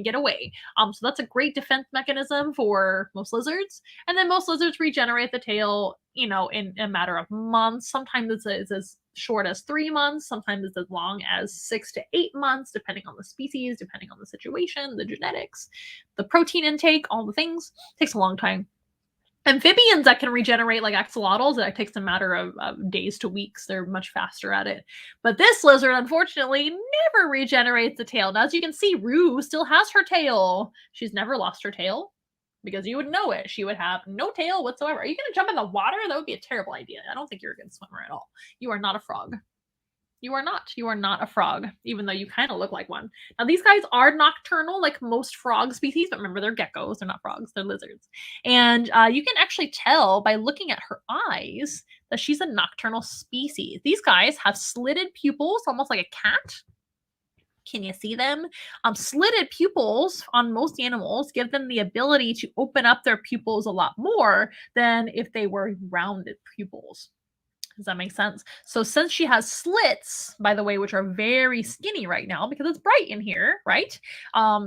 Speaker 1: get away. So that's a great defense mechanism for most lizards. And then most lizards regenerate the tail, you know, in a matter of months. Sometimes it's as short as 3 months. Sometimes it's as long as 6 to 8 months, depending on the species, depending on the situation, the genetics, the protein intake, all the things. It takes a long time. Amphibians that can regenerate, like axolotls, that takes a matter of days to weeks. They're much faster at it. But this lizard, unfortunately, never regenerates the tail. Now, as you can see, Rue still has her tail. She's never lost her tail, because you would know it. She would have no tail whatsoever. Are you going to jump in the water? That would be a terrible idea. I don't think you're a good swimmer at all. You are not a frog. You are not. You are not a frog, even though you kind of look like one. Now, these guys are nocturnal, like most frog species, but remember, they're geckos. They're not frogs. They're lizards. And you can actually tell by looking at her eyes that she's a nocturnal species. These guys have slitted pupils, almost like a cat. Can you see them? Slitted pupils on most animals give them the ability to open up their pupils a lot more than if they were rounded pupils. Does that make sense? So since she has slits, by the way, which are very skinny right now because it's bright in here, right?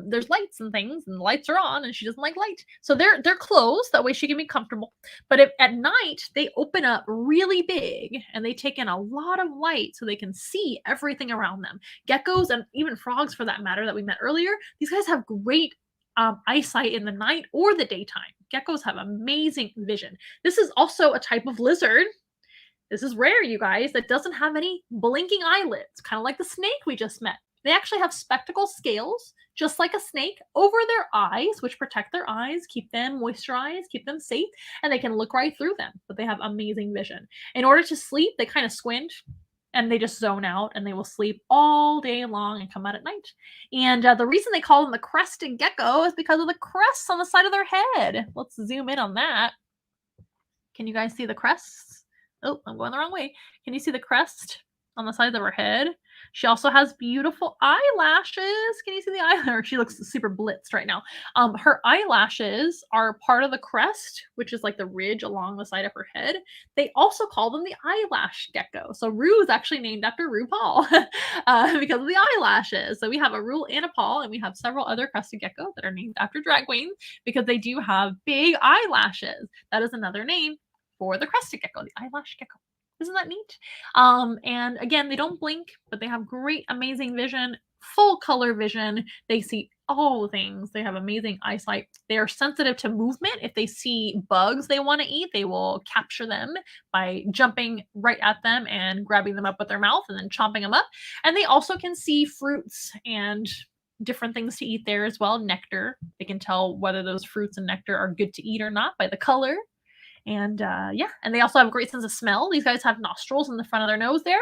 Speaker 1: There's lights and things, and the lights are on, and she doesn't like light. So they're closed. That way she can be comfortable. But if at night they open up really big and they take in a lot of light so they can see everything around them. Geckos and even frogs, for that matter, that we met earlier, these guys have great eyesight in the night or the daytime. Geckos have amazing vision. This is also a type of lizard. This is rare, you guys, that doesn't have any blinking eyelids, kind of like the snake we just met. They actually have spectacle scales, just like a snake, over their eyes, which protect their eyes, keep them moisturized, keep them safe, and they can look right through them, but they have amazing vision. In order to sleep, they kind of squint, and they just zone out, and they will sleep all day long and come out at night. And the reason they call them the Crested Gecko is because of the crests on the side of their head. Let's zoom in on that. Can you guys see the crests? Oh, I'm going the wrong way. Can you see the crest on the side of her head? She also has beautiful eyelashes. Can you see the eyelash? She looks super blitzed right now. Her eyelashes are part of the crest, which is like the ridge along the side of her head. They also call them the eyelash gecko. So Rue is actually named after RuPaul because of the eyelashes. So we have a Rue and a Paul, and we have several other crested geckos that are named after drag queens because they do have big eyelashes. That is another name for the crested gecko, the eyelash gecko. Isn't that neat? And again, they don't blink, but they have great, amazing vision, full color vision. They see all things. They have amazing eyesight. They are sensitive to movement. If they see bugs they want to eat, they will capture them by jumping right at them and grabbing them up with their mouth and then chomping them up. And they also can see fruits and different things to eat there as well. Nectar. They can tell whether those fruits and nectar are good to eat or not by the color. And yeah, and they also have a great sense of smell. These guys have nostrils in the front of their nose there.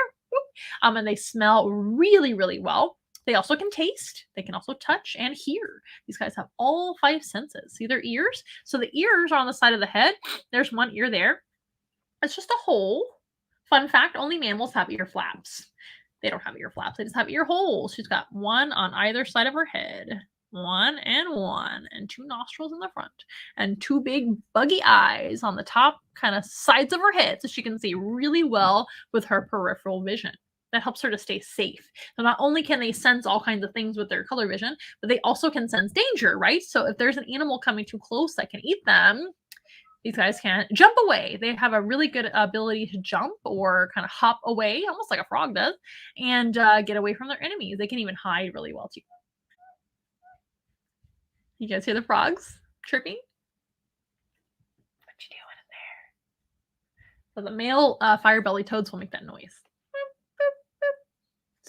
Speaker 1: And they smell really, really well. They also can taste. They can also touch and hear. These guys have all 5 senses. See their ears? So the ears are on the side of the head. There's one ear there. It's just a hole. Fun fact, only mammals have ear flaps. They don't have ear flaps. They just have ear holes. She's got one on either side of her head. One, and 2 nostrils in the front, and 2 big buggy eyes on the top kind of sides of her head so she can see really well with her peripheral vision. That helps her to stay safe. So not only can they sense all kinds of things with their color vision, but they also can sense danger, right? So if there's an animal coming too close that can eat them, these guys can jump away. They have a really good ability to jump or kind of hop away, almost like a frog does, and get away from their enemies. They can even hide really well too. You guys hear the frogs chirping? What you doing in there? So the male fire-bellied toads will make that noise.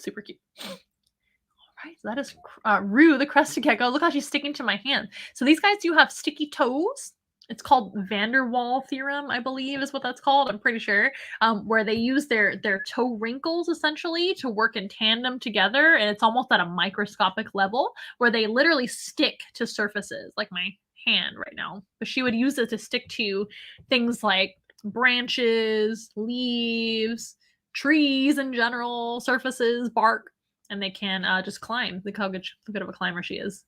Speaker 1: Super cute. All right, so that is Rue, the crested gecko. Look how she's sticking to my hand. So these guys do have sticky toes. It's called van der Waal theorem, I believe is what that's called. I'm pretty sure, where they use their toe wrinkles essentially to work in tandem together. And it's almost at a microscopic level where they literally stick to surfaces like my hand right now. But she would use it to stick to things like branches, leaves, trees in general, surfaces, bark, and they can just climb. Look how good of a climber she is.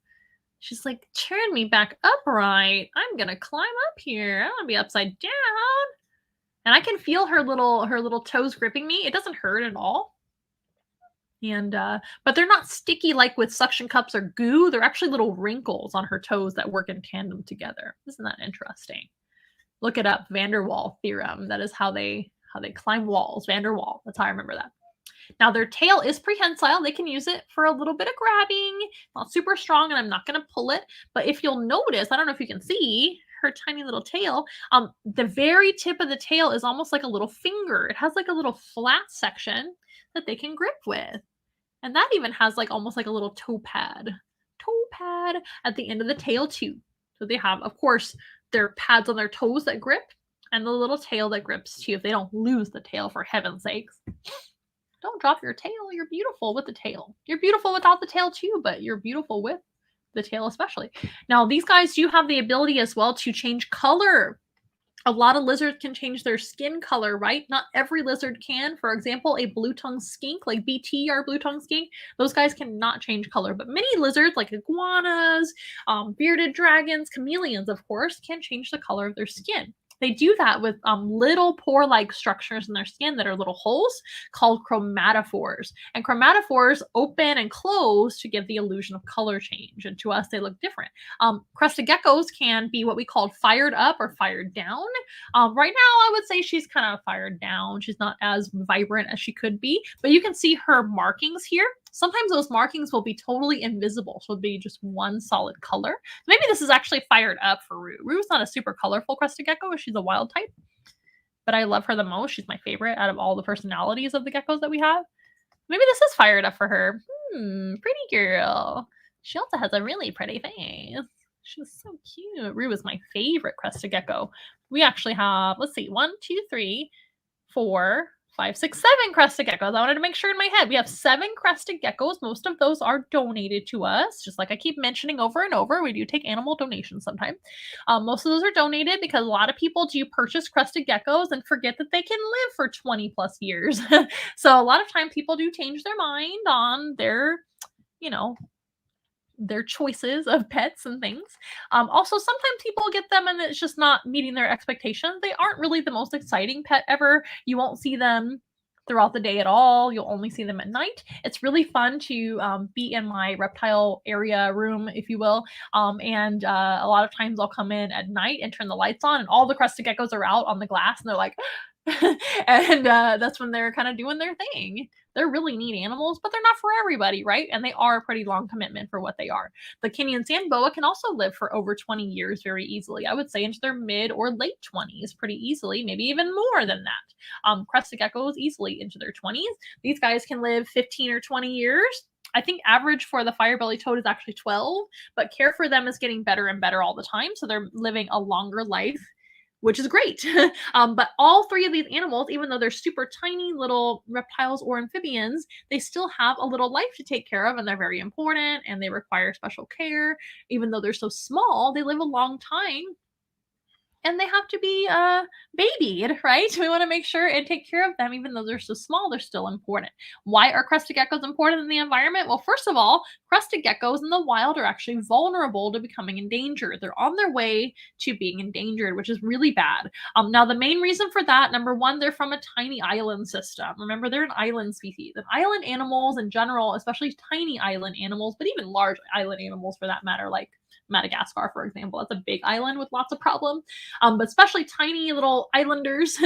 Speaker 1: She's like, turn me back upright. I'm gonna climb up here. I wanna be upside down. And I can feel her little toes gripping me. It doesn't hurt at all. And but they're not sticky like with suction cups or goo. They're actually little wrinkles on her toes that work in tandem together. Isn't that interesting? Look it up, van der Waal theorem. That is how they climb walls. Van der Waal. That's how I remember that. Now their tail is prehensile. They can use it for a little bit of grabbing. Not super strong, and I'm not going to pull it. But if you'll notice, I don't know if you can see her tiny little tail. The very tip of the tail is almost like a little finger. It has like a little flat section that they can grip with. And that even has like almost like a little toe pad at the end of the tail too. So they have, of course, their pads on their toes that grip and the little tail that grips too if they don't lose the tail, for heaven's sakes. Don't drop your tail. You're beautiful with the tail. You're beautiful without the tail too, but you're beautiful with the tail especially. Now, these guys do have the ability as well to change color. A lot of lizards can change their skin color, right? Not every lizard can. For example, a blue-tongued skink, like BT, our blue-tongued skink, those guys cannot change color. But many lizards, like iguanas, bearded dragons, chameleons, of course, can change the color of their skin. They do that with little pore-like structures in their skin that are little holes called chromatophores. And chromatophores open and close to give the illusion of color change. And to us, they look different. Crested geckos can be what we call fired up or fired down. Right now, I would say she's kind of fired down. She's not as vibrant as she could be, but you can see her markings here. Sometimes those markings will be totally invisible, so it'll be just one solid color. Maybe this is actually fired up for Rue. Rue's not a super colorful crested gecko. She's a wild type, but I love her the most. She's my favorite out of all the personalities of the geckos that we have. Maybe this is fired up for her. Pretty girl. She also has a really pretty face. She's so cute. Rue is my favorite crested gecko. We actually have, let's see, 1, 2, 3, 4, 5, 6, 7 crested geckos. I wanted to make sure in my head. We have 7 crested geckos. Most of those are donated to us. Just like I keep mentioning over and over, we do take animal donations sometimes. Most of those are donated because a lot of people do purchase crested geckos and forget that they can live for 20 plus years. So a lot of time people do change their mind on their, their choices of pets and things. Also, sometimes people get them and it's just not meeting their expectations. They aren't really the most exciting pet ever. You won't see them throughout the day at all. You'll only see them at night. It's really fun to be in my reptile area room, if you will. And a lot of times I'll come in at night and turn the lights on and all the crested geckos are out on the glass and they're like, and that's when they're kind of doing their thing. They're really neat animals, but they're not for everybody, right? And they are a pretty long commitment for what they are. The Kenyan San Boa can also live for over 20 years very easily. I would say into their mid or late 20s pretty easily, maybe even more than that. Crested geckos easily into their 20s. These guys can live 15 or 20 years. I think average for the fire-bellied toad is actually 12, but care for them is getting better and better all the time. So they're living a longer life, which is great. But all 3 of these animals, even though they're super tiny little reptiles or amphibians, they still have a little life to take care of and they're very important and they require special care. Even though they're so small, they live a long time and they have to be babied, right? We want to make sure and take care of them. Even though they're so small, they're still important. Why are crested geckos important in the environment? Well, first of all, crested geckos in the wild are actually vulnerable to becoming endangered. They're on their way to being endangered, which is really bad. Now, the main reason for that, number one, they're from a tiny island system. Remember, they're an island species. And island animals in general, especially tiny island animals, but even large island animals for that matter, like Madagascar, for example, that's a big island with lots of problems. But especially tiny little islanders,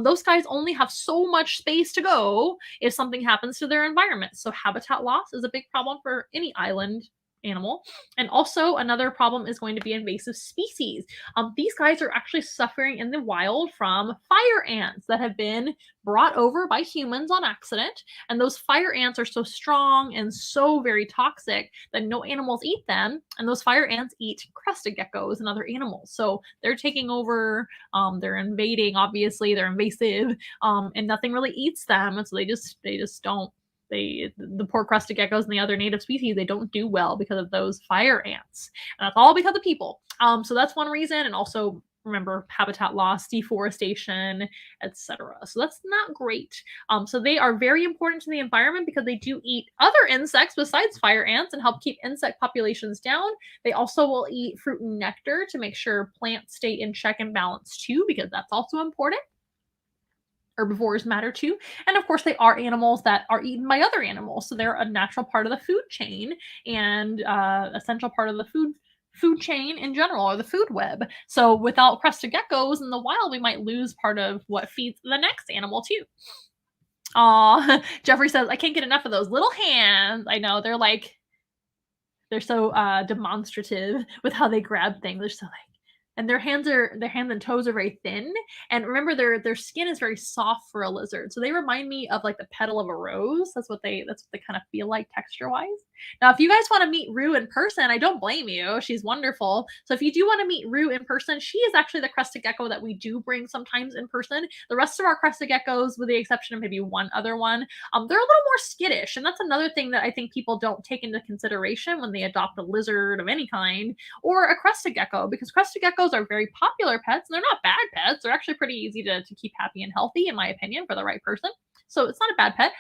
Speaker 1: those guys only have so much space to go if something happens to their environment. So habitat loss is a big problem for any island animal. And also another problem is going to be invasive species. These guys are actually suffering in the wild from fire ants that have been brought over by humans on accident. And those fire ants are so strong and so very toxic that no animals eat them. And those fire ants eat crested geckos and other animals. So they're taking over, they're invading, obviously, they're invasive, and nothing really eats them. And so they just don't. The poor crested geckos and the other native species, they don't do well because of those fire ants. And that's all because of people. So that's one reason. And also, remember, habitat loss, deforestation, etc. So that's not great. So they are very important to the environment because they do eat other insects besides fire ants and help keep insect populations down. They also will eat fruit and nectar to make sure plants stay in check and balance too, because that's also important. Herbivores matter too. And of course, they are animals that are eaten by other animals. So they're a natural part of the food chain and essential part of the food chain in general, or the food web. So without crested geckos in the wild, we might lose part of what feeds the next animal too. Aw, Jeffrey says, I can't get enough of those little hands. I know, they're so demonstrative with how they grab things. They're so like, and their hands and toes are very thin. And remember, their skin is very soft for a lizard, so they remind me of like the petal of a rose. That's what they kind of feel like texture wise. Now, if you guys want to meet Rue in person, I don't blame you. She's wonderful. So if you do want to meet Rue in person, she is actually the crested gecko that we do bring sometimes in person. The rest of our crested geckos, with the exception of maybe one other one, they're a little more skittish, and that's another thing that I think people don't take into consideration when they adopt a lizard of any kind or a crested gecko, because crested geckos are very popular pets and they're not bad pets. They're actually pretty easy to keep happy and healthy, in my opinion, for the right person. So it's not a bad pet,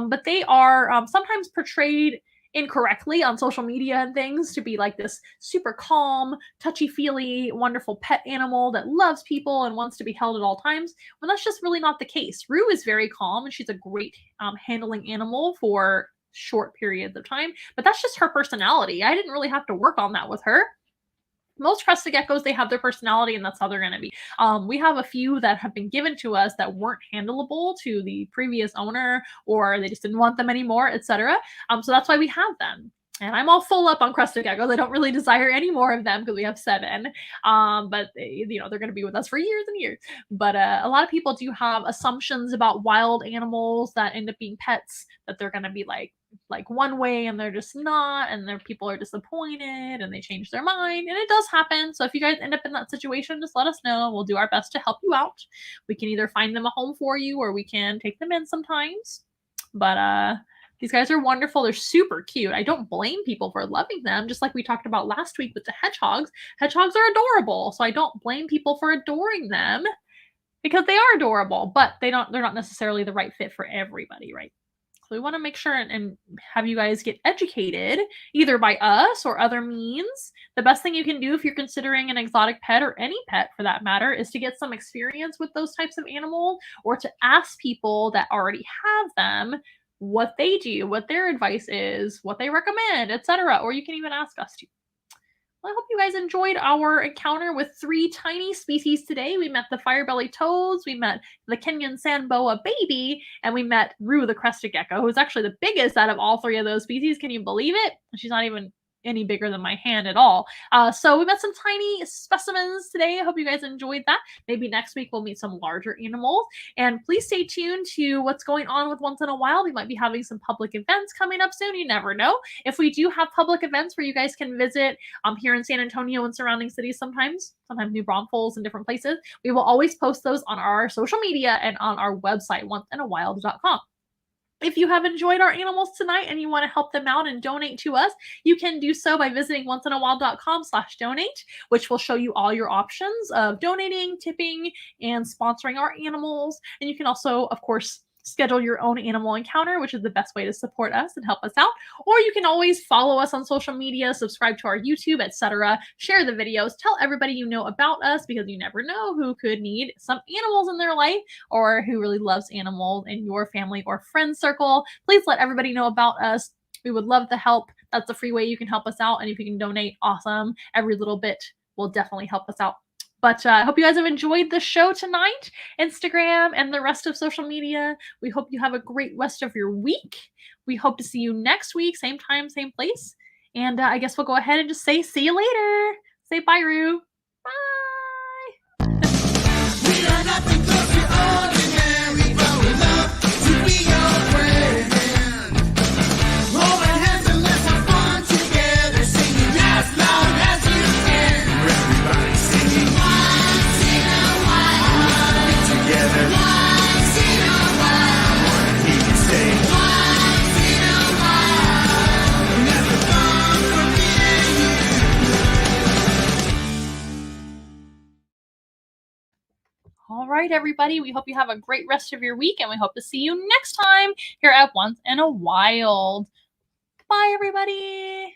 Speaker 1: but they are sometimes portrayed incorrectly on social media and things to be like this super calm, touchy-feely, wonderful pet animal that loves people and wants to be held at all times, when that's just really not the case. Rue is very calm and she's a great handling animal for short periods of time, but that's just her personality. I didn't really have to work on that with her. Most crested geckos, they have their personality and that's how they're going to be. We have a few that have been given to us that weren't handleable to the previous owner, or they just didn't want them anymore, etc. So that's why we have them. And I'm all full up on crested geckos. I don't really desire any more of them because we have 7. But they're going to be with us for years and years. But a lot of people do have assumptions about wild animals that end up being pets, that they're going to be like one way and they're just not, and their people are disappointed and they change their mind, and it does happen. So if you guys end up in that situation, just let us know. We'll do our best to help you out. We can either find them a home for you or we can take them in sometimes. But these guys are wonderful. They're super cute. I don't blame people for loving them, just like we talked about last week with the hedgehogs. Hedgehogs are adorable, so I don't blame people for adoring them because they are adorable, but they're not necessarily the right fit for everybody, right? So we want to make sure and have you guys get educated either by us or other means. The best thing you can do if you're considering an exotic pet, or any pet for that matter, is to get some experience with those types of animals, or to ask people that already have them what they do, what their advice is, what they recommend, etc. Or you can even ask us to. Well, I hope you guys enjoyed our encounter with 3 tiny species today. We met the firebelly toads, we met the Kenyan San Boa baby, and we met Rue the crested gecko, who's actually the biggest out of all 3 of those species. Can you believe it? She's not even any bigger than my hand at all. So we met some tiny specimens today. I hope you guys enjoyed that. Maybe next week we'll meet some larger animals. And please stay tuned to what's going on with Once in a While. We might be having some public events coming up soon. You never know. If we do have public events where you guys can visit here in San Antonio and surrounding cities, sometimes New Braunfels and different places, we will always post those on our social media and on our website, onceinawild.com. If you have enjoyed our animals tonight and you want to help them out and donate to us, you can do so by visiting onceinawild.com/donate, which will show you all your options of donating, tipping, and sponsoring our animals. And you can also, of course, schedule your own animal encounter, which is the best way to support us and help us out. Or you can always follow us on social media, subscribe to our YouTube, etc. Share the videos, tell everybody you know about us, because you never know who could need some animals in their life, or who really loves animals in your family or friend circle. Please let everybody know about us. We would love the help. That's a free way you can help us out. And if you can donate, awesome. Every little bit will definitely help us out. But I hope you guys have enjoyed the show tonight, Instagram and the rest of social media. We hope you have a great rest of your week. We hope to see you next week, same time, same place. And I guess we'll go ahead and just say see you later. Say bye, Rue. Bye. We are nothing close to ordinary, but we love to be your friend. Hold our hands and let's have fun together, singing as loud as you can. Everybody singing. Once in a while. Together. Once in a while. I wanna hear you say. Once in a while. Never fun for me and you. All right, everybody. We hope you have a great rest of your week, and we hope to see you next time here at Once in a Wild. Bye, everybody.